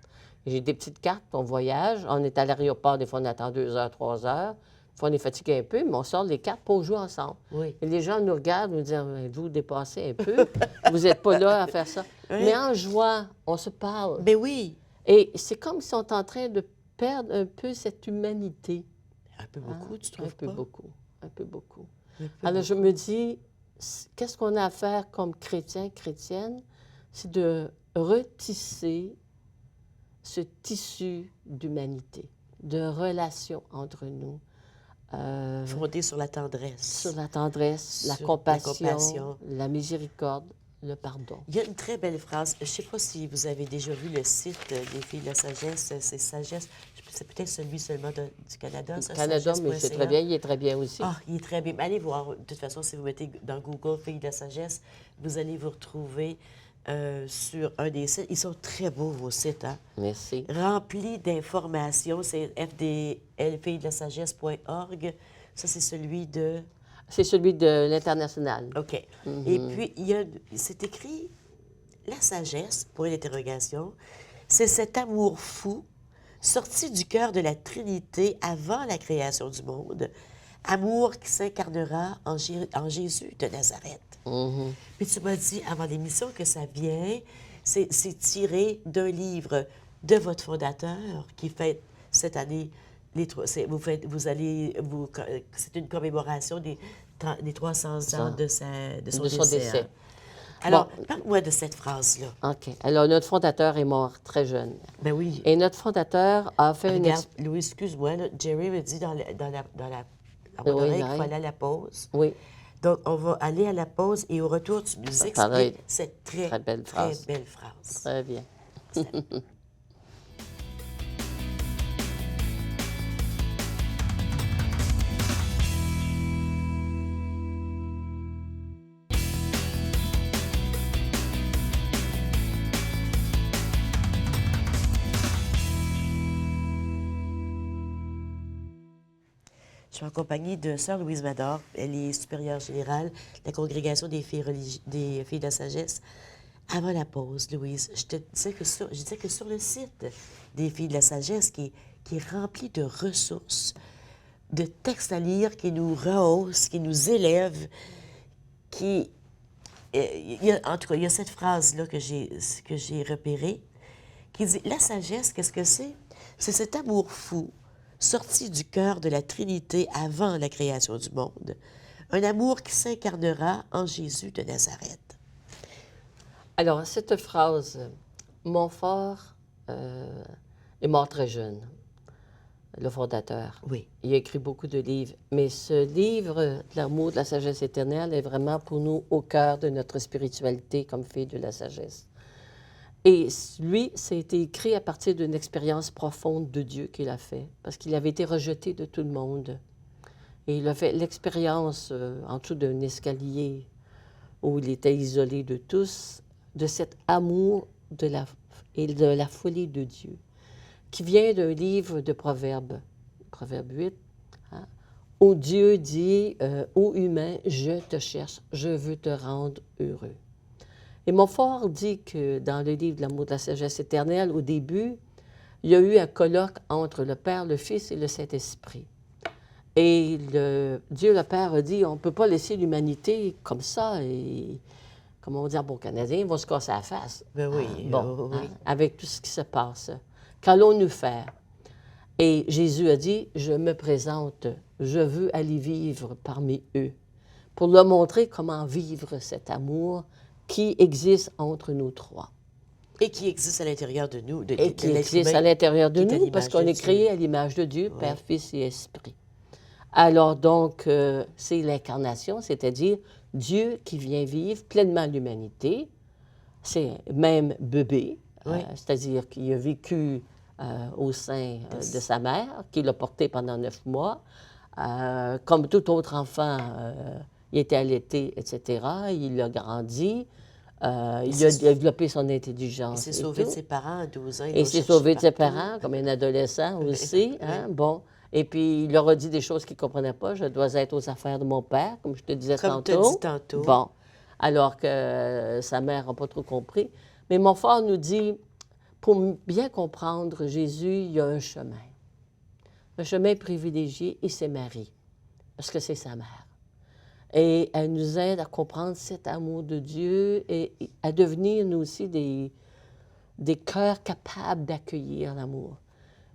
Speaker 2: J'ai des petites cartes, on voyage, on est à l'aéroport, des fois on attend 2 heures, 3 heures. Des fois on est fatigué un peu, mais on sort les cartes pour jouer ensemble.
Speaker 1: Oui.
Speaker 2: Et les gens nous regardent, nous disent vous dépassez un peu, vous n'êtes pas là à faire ça.
Speaker 1: Oui.
Speaker 2: Mais en jouant, on se parle.
Speaker 1: Ben oui.
Speaker 2: Et c'est comme si on est en train de perdre un peu cette humanité.
Speaker 1: Un peu beaucoup, tu
Speaker 2: Un
Speaker 1: trouves
Speaker 2: peu
Speaker 1: pas?
Speaker 2: beaucoup. Un peu beaucoup.
Speaker 1: Un peu
Speaker 2: Alors, je
Speaker 1: beaucoup.
Speaker 2: me dis, qu'est-ce qu'on a à faire comme chrétiens, chrétiennes? C'est de retisser ce tissu d'humanité, de relations entre nous,
Speaker 1: Fondé sur la tendresse.
Speaker 2: sur la tendresse, la
Speaker 1: Sur la
Speaker 2: compassion,
Speaker 1: compassion.
Speaker 2: la miséricorde, le pardon.
Speaker 1: Il y a une très belle phrase. Je ne sais pas si vous avez déjà vu le site des Filles de la Sagesse. C'est Sagesse. C'est peut-être celui seulement du Canada, ça,
Speaker 2: Canada, mais c'est
Speaker 1: sagesse.ca.
Speaker 2: très bien, il est très bien aussi.
Speaker 1: Ah, il est très bien. Allez voir. De toute façon, si vous mettez dans Google Filles de la Sagesse, vous allez vous retrouver sur un des sites. Ils sont très beaux, vos sites, hein?
Speaker 2: Merci.
Speaker 1: Remplis d'informations. C'est fdlfillesdelasagesse.org. Ça, c'est celui de...
Speaker 2: C'est celui de l'International.
Speaker 1: OK. Et puis, c'est écrit la sagesse, point d'interrogation, c'est cet amour fou sorti du cœur de la Trinité avant la création du monde, amour qui s'incarnera en Jésus de Nazareth.
Speaker 2: Mhm.
Speaker 1: Puis tu m'as dit avant l'émission que ça vient, c'est tiré d'un livre de votre fondateur qui fête cette année c'est une commémoration des 300 ans de son décès. Hein. Alors, parle-moi de cette phrase-là.
Speaker 2: OK. Alors, notre fondateur est mort très jeune.
Speaker 1: Ben oui.
Speaker 2: Et notre fondateur a fait une...
Speaker 1: Regarde, Louis, excuse-moi, là, Jerry me dit à mon oreille qu'il faut aller à la pause.
Speaker 2: Oui,
Speaker 1: Donc, on va aller à la pause et au retour, tu nous
Speaker 2: pareil.
Speaker 1: expliques cette très
Speaker 2: belle phrase.
Speaker 1: belle phrase.
Speaker 2: très bien.
Speaker 1: Je suis en compagnie de Sœur Louise Mador. Elle est supérieure générale de la Congrégation des filles, des filles de la sagesse. Avant la pause, Louise, je disais que sur le site des filles de la sagesse, qui est rempli de ressources, de textes à lire qui nous rehaussent, qui nous élèvent, en tout cas, il y a cette phrase-là que j'ai repérée, qui dit, la sagesse, qu'est-ce que c'est? C'est cet amour fou, sorti du cœur de la Trinité avant la création du monde. Un amour qui s'incarnera en Jésus de Nazareth.
Speaker 2: Alors, cette phrase, Montfort est mort très jeune, le fondateur.
Speaker 1: Oui.
Speaker 2: Il a écrit beaucoup de livres, mais ce livre, L'amour de la sagesse éternelle, est vraiment pour nous au cœur de notre spiritualité comme fille de la sagesse. Et lui, ça a été écrit à partir d'une expérience profonde de Dieu qu'il a fait, parce qu'il avait été rejeté de tout le monde. Et il a fait l'expérience en dessous d'un escalier où il était isolé de tous, de cet amour et de la folie de Dieu, qui vient d'un livre de Proverbes, Proverbe 8, hein, où Dieu dit ô humain, je te cherche, je veux te rendre heureux. Et Montfort dit que dans le livre de l'amour de la sagesse éternelle, au début, il y a eu un colloque entre le Père, le Fils et le Saint-Esprit. Et Dieu le Père a dit, on ne peut pas laisser l'humanité comme ça, et, comme on dit en bon canadien, ils vont se casser la face.
Speaker 1: Ben oui,
Speaker 2: Bon,
Speaker 1: oui.
Speaker 2: hein, avec tout ce qui se passe. Qu'allons-nous faire? Et Jésus a dit, je me présente, je veux aller vivre parmi eux, pour leur montrer comment vivre cet amour qui existe entre nous trois.
Speaker 1: Et qui existe à l'intérieur de nous.
Speaker 2: Et qui existe à l'intérieur de
Speaker 1: qui est à
Speaker 2: nous, parce
Speaker 1: l'image
Speaker 2: qu'on
Speaker 1: de
Speaker 2: est
Speaker 1: Dieu.
Speaker 2: créé à l'image de Dieu,
Speaker 1: Oui.
Speaker 2: Père, Fils et Esprit. Alors donc, c'est l'incarnation, c'est-à-dire Dieu qui vient vivre pleinement l'humanité. C'est même bébé,
Speaker 1: Oui.
Speaker 2: c'est-à-dire qu'il a vécu au sein de sa mère, qui l'a porté pendant 9 mois. Comme tout autre enfant, il était allaité, etc. Il a grandi. Il a développé son
Speaker 1: Il
Speaker 2: intelligence.
Speaker 1: s'est
Speaker 2: et
Speaker 1: sauvé
Speaker 2: tout.
Speaker 1: de ses parents à 12 ans.
Speaker 2: Et il s'est sauvé de ses parents, comme un adolescent aussi. Hein? Bon. Et puis, il leur a dit des choses qu'il ne comprenait pas. Je dois être aux affaires de mon père, comme je te disais
Speaker 1: Comme tu as
Speaker 2: tantôt.
Speaker 1: dit tantôt.
Speaker 2: Bon. Alors que sa mère n'a pas trop compris. Mais Montfort nous dit, pour bien comprendre Jésus, il y a un chemin. Un chemin privilégié, et c'est Marie, parce que c'est sa mère. Et elle nous aide à comprendre cet amour de Dieu et à devenir, nous aussi, des cœurs capables d'accueillir l'amour.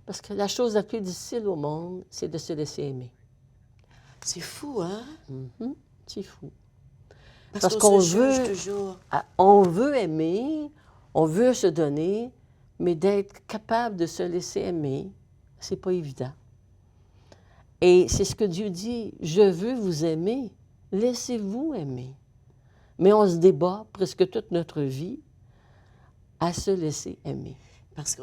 Speaker 2: Parce que la chose la plus difficile au monde, c'est de se laisser aimer.
Speaker 1: C'est fou, hein?
Speaker 2: C'est fou.
Speaker 1: Parce
Speaker 2: qu'on
Speaker 1: qu'on se juge
Speaker 2: veut-
Speaker 1: toujours.
Speaker 2: On veut aimer, on veut se donner, mais d'être capable de se laisser aimer, c'est pas évident. Et c'est ce que Dieu dit, je veux vous aimer, laissez-vous aimer. Mais on se débat presque toute notre vie à se laisser aimer.
Speaker 1: Parce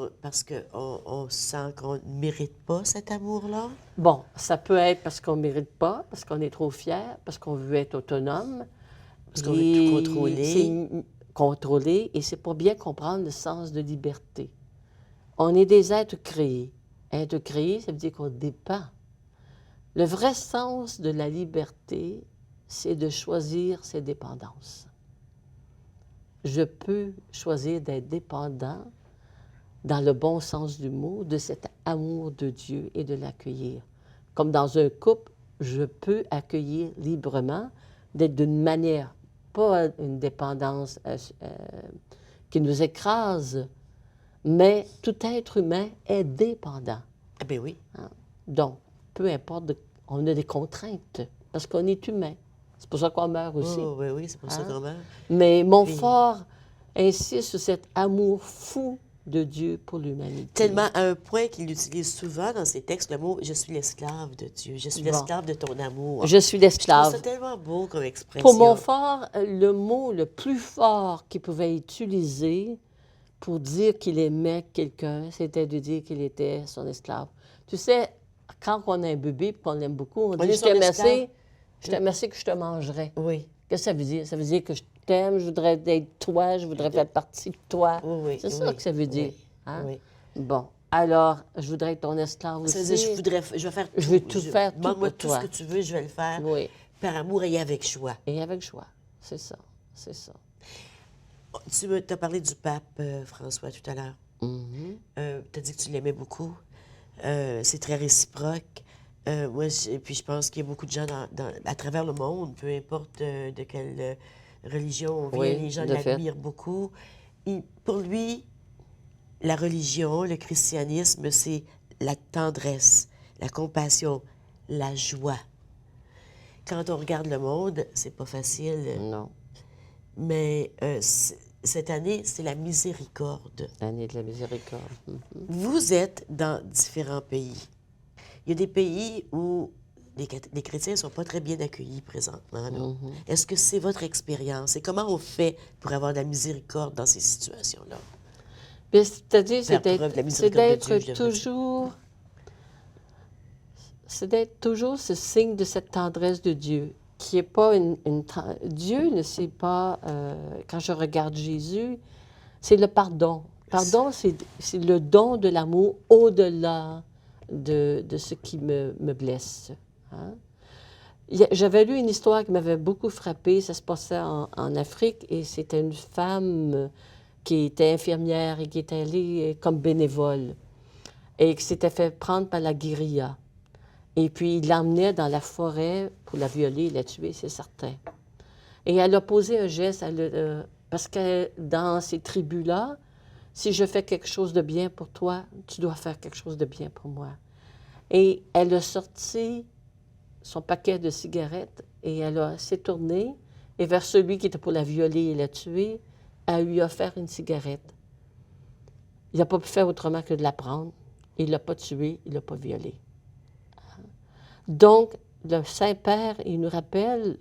Speaker 1: qu'on sent qu'on ne mérite pas cet amour-là.
Speaker 2: Bon, ça peut être parce qu'on ne mérite pas, parce qu'on est trop fier, parce qu'on veut être autonome.
Speaker 1: Parce qu'on veut tout contrôler.
Speaker 2: C'est contrôler, et c'est pour bien comprendre le sens de liberté. On est des êtres créés. Être créé, ça veut dire qu'on dépend. Le vrai sens de la liberté, c'est de choisir ses dépendances. Je peux choisir d'être dépendant, dans le bon sens du mot, de cet amour de Dieu et de l'accueillir. Comme dans un couple, je peux accueillir librement, d'être d'une manière, pas une dépendance qui nous écrase, mais tout être humain est dépendant.
Speaker 1: Ah ben oui.
Speaker 2: Donc, peu importe, on a des contraintes, parce qu'on est humain. C'est pour ça qu'on meurt aussi.
Speaker 1: Oh, oui, oui, c'est pour ça
Speaker 2: Hein?
Speaker 1: qu'on meurt.
Speaker 2: Mais Montfort insiste sur cet amour fou de Dieu pour l'humanité.
Speaker 1: Tellement à un point qu'il utilise souvent dans ses textes le mot « je suis l'esclave de Dieu, je suis
Speaker 2: Bon.
Speaker 1: l'esclave de ton amour ».
Speaker 2: Je suis
Speaker 1: Je trouve
Speaker 2: l'esclave.
Speaker 1: ça tellement beau comme expression.
Speaker 2: Pour Montfort, le mot le plus fort qu'il pouvait utiliser pour dire qu'il aimait quelqu'un, c'était de dire qu'il était son esclave. Tu sais, quand on a un bébé et qu'on l'aime beaucoup, on dit
Speaker 1: est
Speaker 2: « je
Speaker 1: son
Speaker 2: t'aime
Speaker 1: esclave.
Speaker 2: assez, je t'aime assez que je te mangerai ».
Speaker 1: Oui,
Speaker 2: Qu'est-ce que ça veut dire? Ça veut dire que je t'aime, je voudrais être toi, je voudrais faire partie de toi.
Speaker 1: oui, oui.
Speaker 2: C'est ça que ça veut dire.
Speaker 1: Oui,
Speaker 2: Hein?
Speaker 1: oui.
Speaker 2: Bon, alors, je voudrais être ton esclave aussi.
Speaker 1: Ça veut dire je vais faire tout.
Speaker 2: Je vais tout faire tout
Speaker 1: Demande-moi
Speaker 2: pour
Speaker 1: tout
Speaker 2: toi.
Speaker 1: ce que tu veux, je vais le faire.
Speaker 2: Oui,
Speaker 1: Par amour et avec choix.
Speaker 2: et avec joie. C'est ça, c'est ça.
Speaker 1: Tu as parlé du pape François tout à l'heure. Tu as dit que tu l'aimais beaucoup. C'est très réciproque. Puis je pense qu'il y a beaucoup de gens à travers le monde, peu importe de quelle religion on vient,
Speaker 2: Oui,
Speaker 1: les gens
Speaker 2: de fait.
Speaker 1: l'admirent beaucoup. Pour lui, la religion, le christianisme, c'est la tendresse, la compassion, la joie. Quand on regarde le monde, c'est pas facile,
Speaker 2: Non,
Speaker 1: mais cette année, c'est la miséricorde.
Speaker 2: l'année de la miséricorde.
Speaker 1: Vous êtes dans différents pays. Il y a des pays où les chrétiens ne sont pas très bien accueillis présentement. Là. Est-ce que c'est votre expérience? Et comment on fait pour avoir de la miséricorde dans ces situations-là?
Speaker 2: Bien, c'est-à-dire,
Speaker 1: Faire preuve de la miséricorde de Dieu, je devrais dire.
Speaker 2: C'est d'être toujours ce signe de cette tendresse de Dieu, qui est pas Dieu ne sait pas, quand je regarde Jésus, c'est le pardon. Pardon, c'est le don de l'amour au-delà de ce qui me blesse. Hein? J'avais lu une histoire qui m'avait beaucoup frappée. Ça se passait en Afrique et c'était une femme qui était infirmière et qui était allée comme bénévole et qui s'était fait prendre par la guérilla. Et puis, il l'emmenait dans la forêt pour la violer et la tuer, c'est certain. Et elle a posé un geste, parce que dans ces tribus-là, si je fais quelque chose de bien pour toi, tu dois faire quelque chose de bien pour moi. Et elle a sorti son paquet de cigarettes et elle s'est tournée et vers celui qui était pour la violer et la tuer, elle lui a offert une cigarette. Il n'a pas pu faire autrement que de la prendre. Il ne l'a pas tuée, il ne l'a pas violée. Donc, le Saint-Père, il nous rappelle,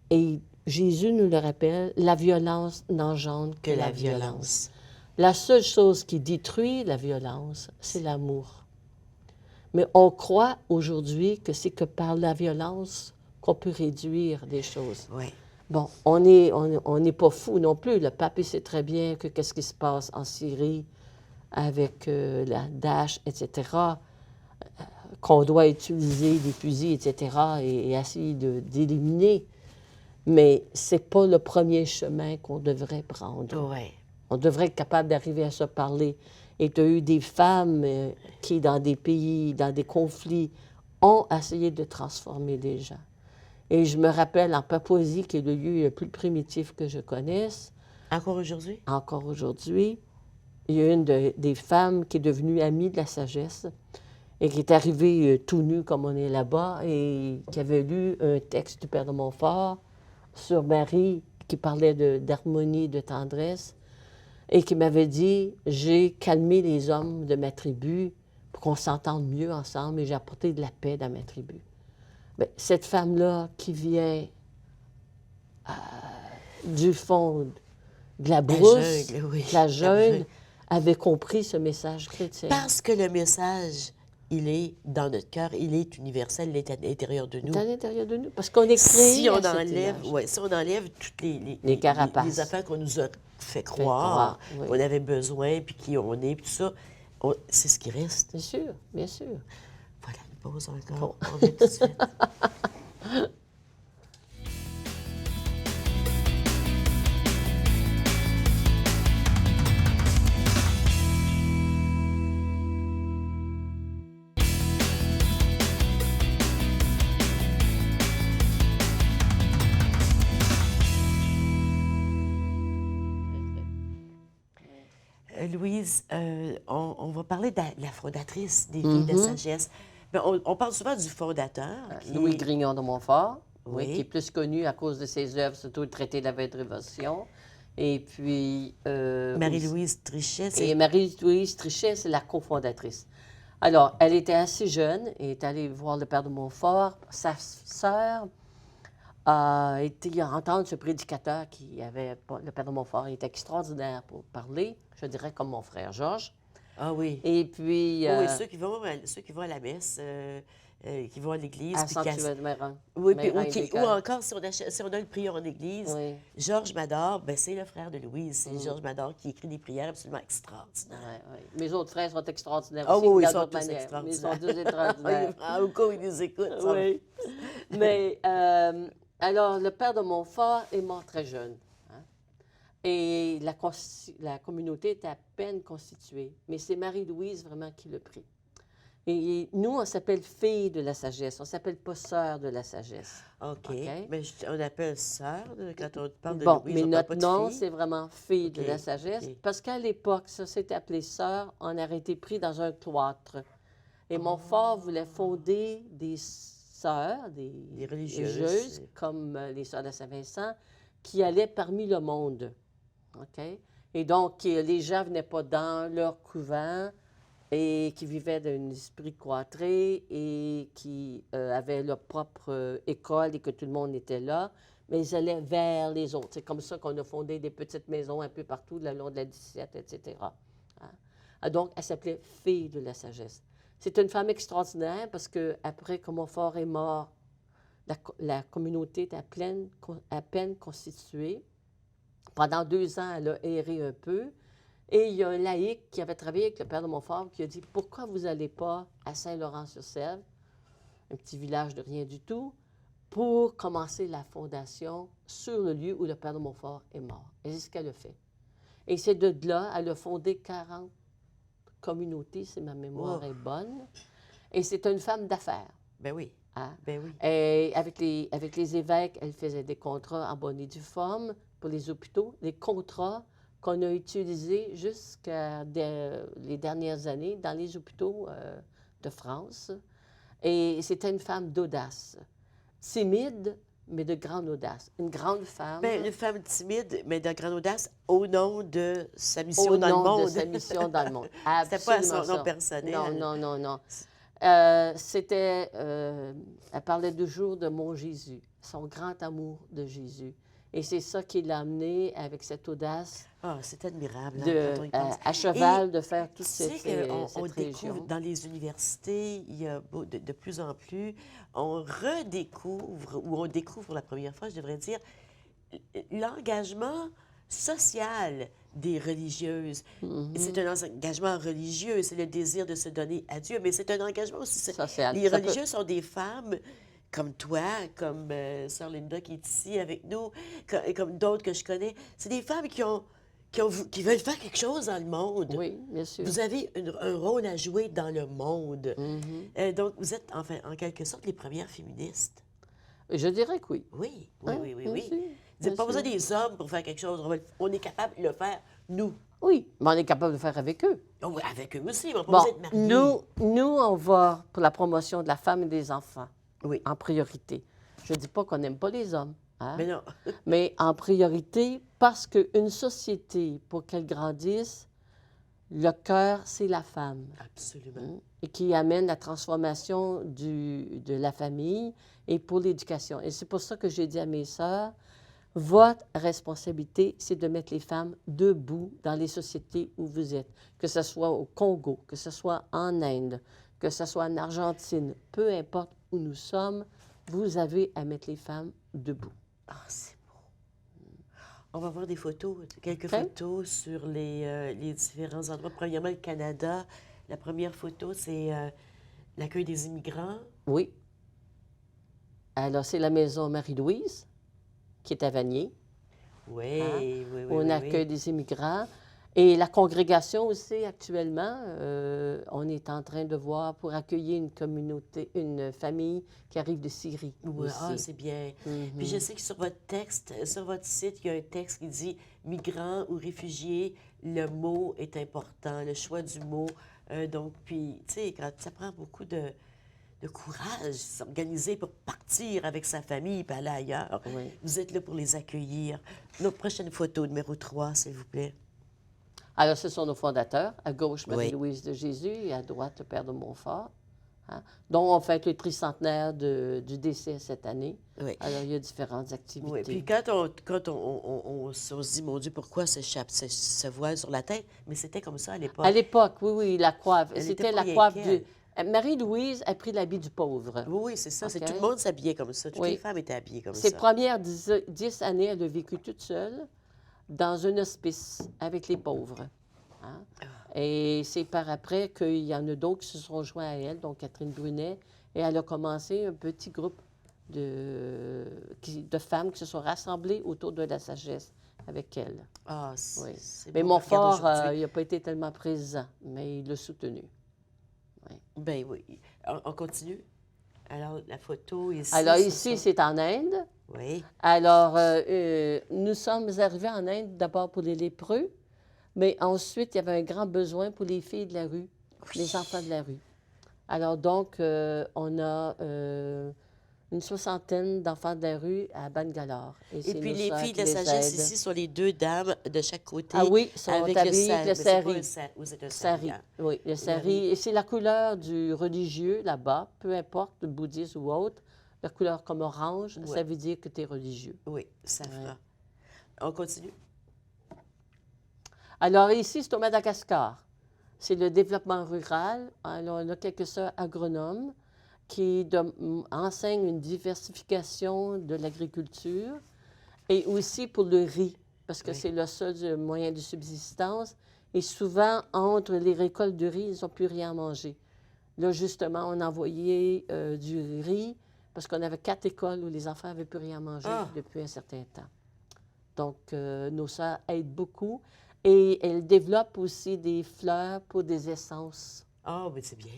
Speaker 2: et Jésus nous le rappelle, la violence n'engendre que la violence. La seule chose qui détruit la violence, c'est l'amour. Mais on croit aujourd'hui que c'est que par la violence qu'on peut réduire des choses.
Speaker 1: Oui.
Speaker 2: Bon, on n'est pas fou non plus. Le pape il sait très bien que qu'est-ce qui se passe en Syrie avec la Daesh, etc., qu'on doit utiliser des fusils, etc., et essayer d'éliminer. Mais ce n'est pas le premier chemin qu'on devrait prendre.
Speaker 1: Oui.
Speaker 2: On devrait être capable d'arriver à se parler. Et tu as eu des femmes qui, dans des pays, dans des conflits, ont essayé de transformer des gens. Et je me rappelle en Papouasie, qui est le lieu le plus primitif que je connaisse.
Speaker 1: Encore aujourd'hui?
Speaker 2: Encore aujourd'hui. Il y a une des femmes qui est devenue amie de la sagesse et qui est arrivée tout nue comme on est là-bas et qui avait lu un texte du Père de Montfort sur Marie qui parlait d'harmonie, de tendresse et qui m'avait dit « J'ai calmé les hommes de ma tribu pour qu'on s'entende mieux ensemble et j'ai apporté de la paix dans ma tribu. » Bien, cette femme-là qui vient du fond de la brousse,
Speaker 1: jungle, oui.
Speaker 2: de la jungle, avait compris ce message chrétien.
Speaker 1: Parce que le message, il est dans notre cœur, il est universel, il est à l'intérieur de nous.
Speaker 2: Il est à l'intérieur de nous, parce qu'on est créé
Speaker 1: Si on
Speaker 2: à cet
Speaker 1: enlève,
Speaker 2: image.
Speaker 1: ouais, si on enlève toutes
Speaker 2: Les carapaces.
Speaker 1: les affaires qu'on nous a fait croire,
Speaker 2: oui.
Speaker 1: qu'on avait besoin, puis qui on est, puis tout ça, c'est ce qui reste.
Speaker 2: Bien sûr, bien sûr.
Speaker 1: Voilà, une pause encore. On revient tout de suite. Louise, on va parler de la fondatrice des Filles de la Sagesse. Mais on parle souvent du fondateur.
Speaker 2: Louis Grignon de Montfort,
Speaker 1: Oui.
Speaker 2: qui est plus connu à cause de ses œuvres, surtout le traité de la Vieille Révolution. Et puis...
Speaker 1: Marie-Louise Trichet.
Speaker 2: Et Marie-Louise Trichet, c'est la cofondatrice. Alors, elle était assez jeune et est allée voir le Père de Montfort. Sa sœur a été entendre ce prédicateur qui avait... Le Père de Montfort était extraordinaire pour parler, je dirais comme mon frère Georges.
Speaker 1: Ah oui.
Speaker 2: Et puis...
Speaker 1: Oui, ceux qui vont à la messe, qui vont à l'église.
Speaker 2: à
Speaker 1: puis
Speaker 2: Saint-Hubert-de-Méran.
Speaker 1: Oui, puis,
Speaker 2: Méran et
Speaker 1: ou encore, si on a le prieur en église,
Speaker 2: Oui.
Speaker 1: Georges Mador, ben, c'est le frère de Louise. C'est Georges Mador qui écrit des prières absolument extraordinaires.
Speaker 2: Ouais, ouais. Mes autres frères sont extraordinaires
Speaker 1: Ah
Speaker 2: aussi,
Speaker 1: oui,
Speaker 2: mais
Speaker 1: ils
Speaker 2: dans
Speaker 1: sont
Speaker 2: d'autres
Speaker 1: tous
Speaker 2: manières.
Speaker 1: extraordinaires.
Speaker 2: Ils sont tous extraordinaires.
Speaker 1: Au cas où ils nous écoutent. ça.
Speaker 2: Oui. Mais, alors, le Père de Montfort est mort très jeune. Hein. Et la communauté était à peine constituée. Mais c'est Marie-Louise vraiment qui l'a pris. Et nous, on s'appelle fille de la sagesse. On ne s'appelle pas sœur de la sagesse.
Speaker 1: OK.
Speaker 2: OK?
Speaker 1: Mais on appelle sœur, quand on parle de
Speaker 2: Bon,
Speaker 1: Louise,
Speaker 2: mais
Speaker 1: on parle
Speaker 2: notre
Speaker 1: pas de
Speaker 2: nom,
Speaker 1: fille.
Speaker 2: c'est vraiment fille de
Speaker 1: OK,
Speaker 2: la sagesse.
Speaker 1: OK.
Speaker 2: Parce qu'à l'époque, ça s'était appelé sœur, on aurait été pris dans un cloître. Et Montfort
Speaker 1: Oh.
Speaker 2: voulait fonder des sœurs,
Speaker 1: Des
Speaker 2: religieuses,
Speaker 1: religieuses.
Speaker 2: comme les sœurs de Saint-Vincent, qui allaient parmi le monde. OK? Et donc, les gens ne venaient pas dans leur couvent et qui vivaient d'un esprit cloîtré et qui avaient leur propre école et que tout le monde était là, mais ils allaient vers les autres. C'est comme ça qu'on a fondé des petites maisons un peu partout le long de la 17, etc. Hein? Ah, donc, elle s'appelait Fille de la sagesse. C'est une femme extraordinaire parce qu'après que Montfort est mort, la communauté était à peine constituée. Pendant 2 ans, elle a erré un peu. Et il y a un laïc qui avait travaillé avec le père de Montfort qui a dit « Pourquoi vous n'allez pas à Saint-Laurent-sur-Sèvre, un petit village de rien du tout, pour commencer la fondation sur le lieu où le père de Montfort est mort? » Et c'est ce qu'elle a fait. Et c'est de là, elle a fondé 40 communautés, si ma mémoire est bonne. Et c'est une femme d'affaires.
Speaker 1: Ben oui.
Speaker 2: Hein?
Speaker 1: Ben oui.
Speaker 2: Et avec les évêques, elle faisait des contrats en bonne et due forme pour les hôpitaux, des contrats qu'on a utilisés jusqu'à les dernières années dans les hôpitaux de France. Et c'était une femme d'audace, timide, mais de grande audace. Une grande femme.
Speaker 1: Ben, une femme timide, mais de grande audace, au nom de sa mission
Speaker 2: au
Speaker 1: dans le
Speaker 2: nom
Speaker 1: monde.
Speaker 2: de sa mission dans le monde.
Speaker 1: C'était pas à son
Speaker 2: Absolument
Speaker 1: nom
Speaker 2: ça.
Speaker 1: personnel.
Speaker 2: Non, non, non, non. Elle parlait toujours de mon Jésus, son grand amour de Jésus. Et c'est ça qui l'a amené avec cette audace
Speaker 1: Ah, c'est admirable, hein, quand on y pense.
Speaker 2: à cheval
Speaker 1: Et
Speaker 2: de faire toute
Speaker 1: tu sais
Speaker 2: cette,
Speaker 1: qu'on
Speaker 2: cette
Speaker 1: découvre
Speaker 2: région.
Speaker 1: dans les universités, il y a de plus en plus, on redécouvre, ou on découvre pour la première fois, je devrais dire, l'engagement social des religieuses. C'est un engagement religieux, c'est le désir de se donner à Dieu, mais c'est un engagement aussi.
Speaker 2: Social.
Speaker 1: Les
Speaker 2: Ça peut-
Speaker 1: religieuses sont des femmes comme toi, comme Sœur Linda qui est ici avec nous, comme d'autres que je connais. C'est des femmes qui veulent faire quelque chose dans le monde.
Speaker 2: Oui, bien sûr.
Speaker 1: Vous avez un rôle à jouer dans le monde.
Speaker 2: Mhm.
Speaker 1: Donc, vous êtes, enfin, en quelque sorte, les premières féministes.
Speaker 2: Je dirais que oui.
Speaker 1: Oui, oui,
Speaker 2: Hein?
Speaker 1: oui, oui,
Speaker 2: Bien
Speaker 1: oui.
Speaker 2: sûr,
Speaker 1: Vous
Speaker 2: bien
Speaker 1: n'avez pas besoin
Speaker 2: sûr.
Speaker 1: des hommes pour faire quelque chose. On est capable de le faire, nous.
Speaker 2: Oui, mais on est capable de faire avec eux.
Speaker 1: Oh, oui, avec eux aussi, mais on n'a pas
Speaker 2: Bon,
Speaker 1: besoin de marier.
Speaker 2: nous, on va pour la promotion de la femme et des enfants
Speaker 1: Oui,
Speaker 2: en priorité. Je ne dis pas qu'on n'aime pas les hommes, hein?
Speaker 1: mais non.
Speaker 2: Mais en priorité parce qu'une société, pour qu'elle grandisse, le cœur, c'est la femme.
Speaker 1: Absolument.
Speaker 2: Et qui amène la transformation de la famille et pour l'éducation. Et c'est pour ça que j'ai dit à mes sœurs, votre responsabilité, c'est de mettre les femmes debout dans les sociétés où vous êtes, que ce soit au Congo, que ce soit en Inde, que ce soit en Argentine, peu importe où nous sommes, vous avez à mettre les femmes debout.
Speaker 1: Ah, c'est beau. On va voir des photos, quelques
Speaker 2: OK.
Speaker 1: photos sur les différents endroits. Premièrement, le Canada. La première photo, c'est l'accueil des immigrants.
Speaker 2: Oui. Alors, c'est la maison Marie-Louise, qui est à Vanier.
Speaker 1: Oui,
Speaker 2: Hein?
Speaker 1: oui, oui,
Speaker 2: On
Speaker 1: oui,
Speaker 2: accueille
Speaker 1: oui.
Speaker 2: des immigrants. Et la congrégation aussi, actuellement, on est en train de voir pour accueillir une communauté, une famille qui arrive de Syrie
Speaker 1: Oui, ah,
Speaker 2: aussi.
Speaker 1: c'est bien.
Speaker 2: Mhm.
Speaker 1: Puis je sais que sur votre texte, sur votre site, il y a un texte qui dit migrants ou réfugiés, le mot est important, le choix du mot. Donc, puis, tu sais, quand ça prend beaucoup de courage, s'organiser pour partir avec sa famille et aller ailleurs.
Speaker 2: Oui.
Speaker 1: Vous êtes là pour les accueillir. Notre prochaine photo, numéro 3, s'il vous plaît.
Speaker 2: Alors, ce sont nos fondateurs. À gauche,
Speaker 1: Oui.
Speaker 2: Marie-Louise de Jésus et à droite, le Père de Montfort, hein, dont on fête le tricentenaire du décès cette année.
Speaker 1: Oui.
Speaker 2: Alors, il y a différentes activités.
Speaker 1: Oui, puis quand on se dit, mon Dieu, pourquoi ce voile sur la tête? Mais c'était comme ça à l'époque.
Speaker 2: À l'époque, oui, oui, la coiffe.
Speaker 1: Elle
Speaker 2: C'était
Speaker 1: était pas
Speaker 2: la coiffe
Speaker 1: rien
Speaker 2: du... Marie-Louise a pris l'habit du pauvre.
Speaker 1: Oui, oui, c'est ça.
Speaker 2: OK.
Speaker 1: Tout le monde s'habillait comme ça. Toutes
Speaker 2: Oui.
Speaker 1: les femmes étaient habillées comme
Speaker 2: Ses
Speaker 1: ça.
Speaker 2: premières 10 années, elle a vécu toute seule dans un hospice avec les pauvres. Hein. Et c'est par après qu'il y en a d'autres qui se sont joints à elle, dont Catherine Brunet, et elle a commencé un petit groupe de femmes qui se sont rassemblées autour de la sagesse avec elle.
Speaker 1: Ah,
Speaker 2: Oui.
Speaker 1: c'est
Speaker 2: Mais
Speaker 1: beau. Regarde
Speaker 2: Montfort,
Speaker 1: aujourd'hui.
Speaker 2: il n'a pas été tellement présent, mais il l'a soutenu. Oui.
Speaker 1: Ben oui. On continue. Alors, la photo ici.
Speaker 2: Alors
Speaker 1: ce
Speaker 2: ici,
Speaker 1: sont-
Speaker 2: c'est en Inde.
Speaker 1: Oui.
Speaker 2: Alors, nous sommes arrivés en Inde d'abord pour les lépreux, mais ensuite, il y avait un grand besoin pour les filles de la rue, les enfants de la rue. Alors donc, on a une soixantaine d'enfants de la rue à Bangalore. Et
Speaker 1: Et
Speaker 2: c'est
Speaker 1: puis
Speaker 2: nos
Speaker 1: les
Speaker 2: sœurs
Speaker 1: filles de
Speaker 2: qui
Speaker 1: la
Speaker 2: les
Speaker 1: sagesse
Speaker 2: aident.
Speaker 1: ici sont les deux dames de chaque
Speaker 2: Ah
Speaker 1: côté
Speaker 2: oui, sont
Speaker 1: avec
Speaker 2: habillées avec le
Speaker 1: mais c'est pas un
Speaker 2: sari.
Speaker 1: ou c'est un sari.
Speaker 2: Sari,
Speaker 1: Hein?
Speaker 2: oui, le sari. Et c'est la couleur du religieux là-bas, peu importe, bouddhiste ou autre. La couleur comme orange,
Speaker 1: Ouais.
Speaker 2: ça veut dire que tu es religieux.
Speaker 1: Oui, ça
Speaker 2: Ouais.
Speaker 1: fera. On continue.
Speaker 2: Alors ici, c'est au Madagascar. C'est le développement rural. Alors, on a quelques sœurs agronomes qui enseignent une diversification de l'agriculture et aussi pour le riz, parce que
Speaker 1: Oui.
Speaker 2: c'est le seul moyen de subsistance. Et souvent, entre les récoltes de riz, ils n'ont plus rien à manger. Là, justement, on a envoyé du riz parce qu'on avait 4 écoles où les enfants n'avaient plus rien à manger
Speaker 1: Ah!
Speaker 2: depuis un certain temps. Donc, nos sœurs aident beaucoup. Et elles développent aussi des fleurs pour des essences.
Speaker 1: Ah, mais c'est bien.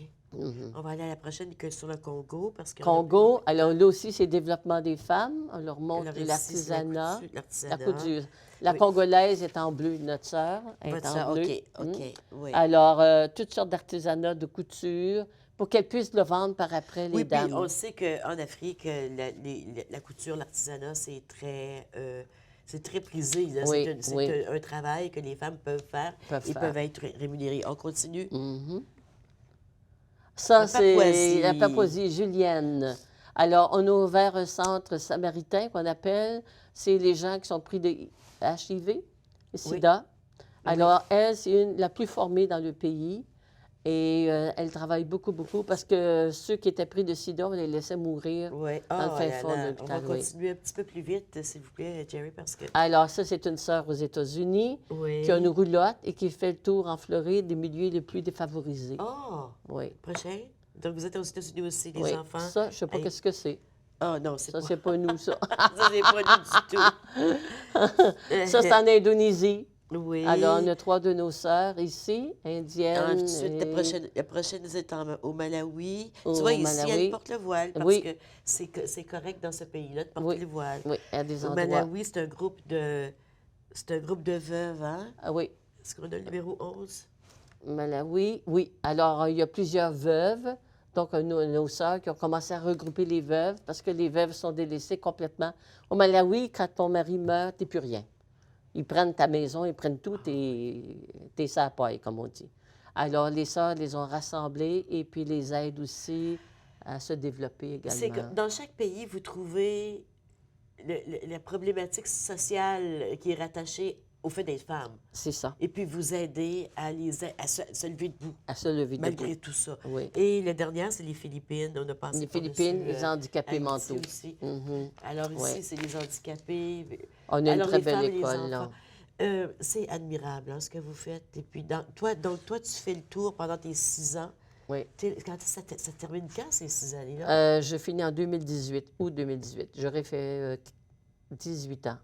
Speaker 1: On va aller à la prochaine que sur le Congo parce que
Speaker 2: Congo, alors là aussi, c'est développement des femmes. On leur montre
Speaker 1: alors ici, c'est
Speaker 2: l'artisanat. La
Speaker 1: l'artisanat.
Speaker 2: couture. La
Speaker 1: Oui.
Speaker 2: Congolaise est en bleu, notre sœur est
Speaker 1: Votre
Speaker 2: en
Speaker 1: sœur,
Speaker 2: bleu.
Speaker 1: OK, OK,
Speaker 2: Mm.
Speaker 1: oui.
Speaker 2: Alors, toutes sortes d'artisanat, de couture, pour qu'elles puissent le vendre par après, les
Speaker 1: Oui, puis
Speaker 2: dames.
Speaker 1: on sait qu'en Afrique, la couture, l'artisanat, c'est très prisé. Là.
Speaker 2: Oui,
Speaker 1: C'est
Speaker 2: oui.
Speaker 1: un travail que les femmes peuvent faire et peuvent être rémunérées. On continue.
Speaker 2: Mhm. Ça,
Speaker 1: La
Speaker 2: c'est
Speaker 1: Papouasie.
Speaker 2: la Papouasie julienne. Alors, on a ouvert un centre samaritain qu'on appelle, c'est les gens qui sont pris de HIV, SIDA. Alors, elle, c'est la plus formée dans le pays et elle travaille beaucoup, beaucoup parce que ceux qui étaient pris de SIDA, on les laissait mourir
Speaker 1: Oui.
Speaker 2: dans le
Speaker 1: Oh
Speaker 2: fin
Speaker 1: là
Speaker 2: fond
Speaker 1: là.
Speaker 2: de
Speaker 1: On va
Speaker 2: l'hôpital. Oui.
Speaker 1: continuer un petit peu plus vite, s'il vous plaît, Jerry, parce que...
Speaker 2: Alors, ça, c'est une sœur aux États-Unis
Speaker 1: Oui.
Speaker 2: qui a une roulotte et qui fait le tour en Floride des milieux les plus défavorisés.
Speaker 1: Oh!
Speaker 2: Oui.
Speaker 1: Prochain. Donc, vous êtes aux États-Unis aussi, les
Speaker 2: Oui.
Speaker 1: enfants.
Speaker 2: Ça, je ne sais pas
Speaker 1: Hey.
Speaker 2: qu'est-ce que c'est.
Speaker 1: Oh non, c'est
Speaker 2: Ça,
Speaker 1: pas...
Speaker 2: c'est pas nous, ça.
Speaker 1: Ça, c'est pas nous du tout.
Speaker 2: Ça, c'est en Indonésie.
Speaker 1: Oui.
Speaker 2: Alors, on a 3 de nos sœurs ici, indiennes.
Speaker 1: Ensuite,
Speaker 2: et-
Speaker 1: la prochaine est au Malawi.
Speaker 2: Au
Speaker 1: Tu vois, ici,
Speaker 2: Malawi.
Speaker 1: elle porte le voile parce
Speaker 2: Oui.
Speaker 1: que c'est correct dans ce pays-là de porter
Speaker 2: Oui.
Speaker 1: le voile.
Speaker 2: Oui, à des
Speaker 1: Au
Speaker 2: endroits.
Speaker 1: Malawi, c'est un groupe de veuves, hein?
Speaker 2: Ah oui,
Speaker 1: Est-ce qu'on a le numéro 11?
Speaker 2: Malawi, oui. Alors, il y a plusieurs veuves. Donc, nos sœurs qui ont commencé à regrouper les veuves parce que les veuves sont délaissées complètement. Au Malawi, quand ton mari meurt, tu n'es plus rien. Ils prennent ta maison, ils prennent tout tes sapailles, comme on dit. Alors, les sœurs les ont rassemblées et puis les aident aussi à se développer
Speaker 1: C'est
Speaker 2: également.
Speaker 1: que dans chaque pays, vous trouvez la problématique sociale qui est rattachée au fait d'être femme.
Speaker 2: C'est ça,
Speaker 1: Et puis vous aidez à se lever debout,
Speaker 2: à se lever
Speaker 1: malgré
Speaker 2: debout.
Speaker 1: tout ça.
Speaker 2: Oui.
Speaker 1: Et le dernier, c'est les Philippines. On a passé
Speaker 2: Les
Speaker 1: par-dessus,
Speaker 2: Philippines, les handicapés
Speaker 1: Haïti
Speaker 2: mentaux.
Speaker 1: aussi.
Speaker 2: Mhm.
Speaker 1: Alors ici,
Speaker 2: Ouais.
Speaker 1: c'est les handicapés.
Speaker 2: On a une
Speaker 1: Alors,
Speaker 2: très
Speaker 1: les femmes
Speaker 2: belle
Speaker 1: et les
Speaker 2: école, là.
Speaker 1: enfants. C'est admirable hein, ce que vous faites. Et puis, toi, tu fais le tour pendant tes 6 ans.
Speaker 2: Oui.
Speaker 1: Ça termine quand, ces 6 années-là?
Speaker 2: Je finis en 2018, août 2018. J'aurais fait 18 ans.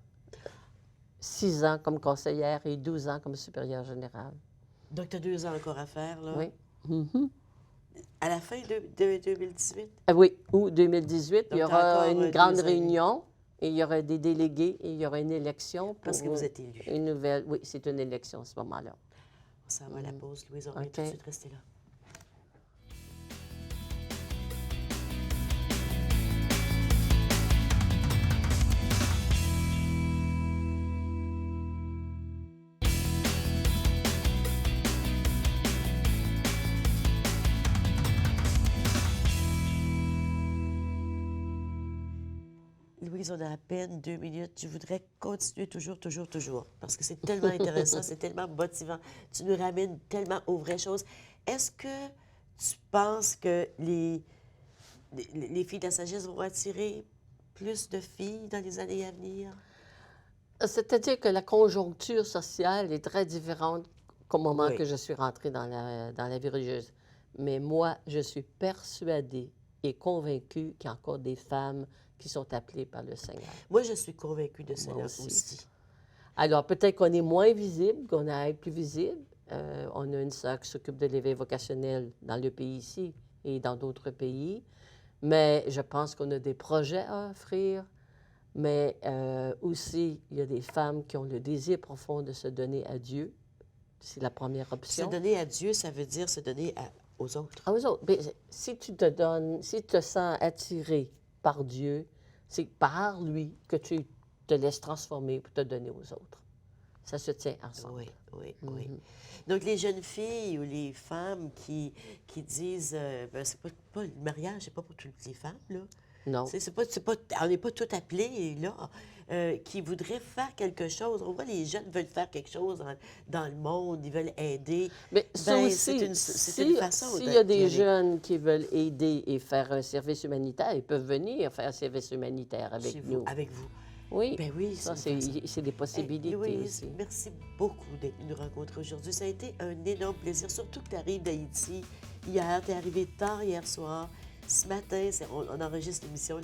Speaker 2: 6 ans comme conseillère et 12 ans comme supérieure générale.
Speaker 1: Donc, tu as 2 ans encore à faire, là.
Speaker 2: Oui. Mhm.
Speaker 1: À la fin de 2018?
Speaker 2: Oui, août 2018, il y
Speaker 1: Donc, t'as
Speaker 2: aura
Speaker 1: encore,
Speaker 2: une
Speaker 1: 2
Speaker 2: grande
Speaker 1: années.
Speaker 2: réunion et il y aura des délégués et il y aura une élection pour
Speaker 1: Parce que vous êtes élu.
Speaker 2: une nouvelle. Oui, c'est une élection à ce moment-là.
Speaker 1: On s'en va à la pause, Louise. On revient
Speaker 2: OK.
Speaker 1: tout de suite rester là. Louise, on a à peine 2 minutes. Je voudrais continuer toujours, parce que c'est tellement intéressant, c'est tellement motivant. Tu nous ramènes tellement aux vraies choses. Est-ce que tu penses que les filles de la sagesse vont attirer plus de filles dans les années à venir?
Speaker 2: C'est-à-dire que la conjoncture sociale est très différente qu'au moment
Speaker 1: Oui.
Speaker 2: que je suis rentrée dans la vie religieuse. Mais moi, je suis persuadée et convaincue qu'il y a encore des femmes qui sont appelées par le Seigneur.
Speaker 1: Moi, je suis convaincue de cela
Speaker 2: Moi
Speaker 1: aussi.
Speaker 2: aussi. Alors, peut-être qu'on est moins visible, qu'on a à être plus visible, On a une sœur qui s'occupe de l'éveil vocationnel dans le pays ici et dans d'autres pays. Mais je pense qu'on a des projets à offrir. Mais aussi, il y a des femmes qui ont le désir profond de se donner à Dieu. C'est la première
Speaker 1: Se
Speaker 2: option.
Speaker 1: donner à Dieu, ça veut dire se donner aux autres.
Speaker 2: Ah, aux autres. Bien, si tu te donnes, si tu te sens attiré par Dieu, c'est par lui que tu te laisses transformer pour te donner aux autres. Ça se tient ensemble.
Speaker 1: Oui, oui, oui. Donc, les jeunes filles ou les femmes qui disent, ben, c'est pas le mariage, c'est pas pour toutes les femmes, là.
Speaker 2: Non.
Speaker 1: On n'est pas toutes appelées, là, qui voudraient faire quelque chose. On voit les jeunes veulent faire quelque chose dans le monde, ils veulent aider.
Speaker 2: Mais ça
Speaker 1: Ben,
Speaker 2: aussi,
Speaker 1: c'est une façon
Speaker 2: s'il y a
Speaker 1: d'y
Speaker 2: des
Speaker 1: aller.
Speaker 2: jeunes qui veulent aider et faire un service humanitaire, ils peuvent venir faire un service humanitaire avec
Speaker 1: Chez
Speaker 2: nous.
Speaker 1: vous, avec vous.
Speaker 2: Oui,
Speaker 1: Ben oui,
Speaker 2: ça,
Speaker 1: c'est une façon.
Speaker 2: c'est des possibilités
Speaker 1: Louise,
Speaker 2: aussi.
Speaker 1: merci beaucoup d'être venue nous rencontrer aujourd'hui. Ça a été un énorme plaisir, surtout que tu arrives d'Haïti. Hier, tu es arrivé tard hier soir. Ce matin, on enregistre l'émission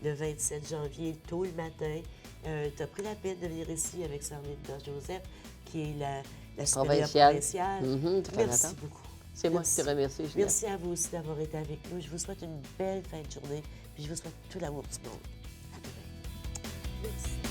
Speaker 1: le 27 janvier, tôt le matin. Tu as pris la peine de venir ici avec Sœur Linda Joseph, qui est la supérieure provinciale.
Speaker 2: Tout à
Speaker 1: Merci
Speaker 2: l'heure.
Speaker 1: beaucoup.
Speaker 2: C'est moi qui te remercie, Ginette.
Speaker 1: Merci à vous aussi d'avoir été avec nous. Je vous souhaite une belle fin de journée, puis je vous souhaite tout l'amour du monde. À demain. Merci.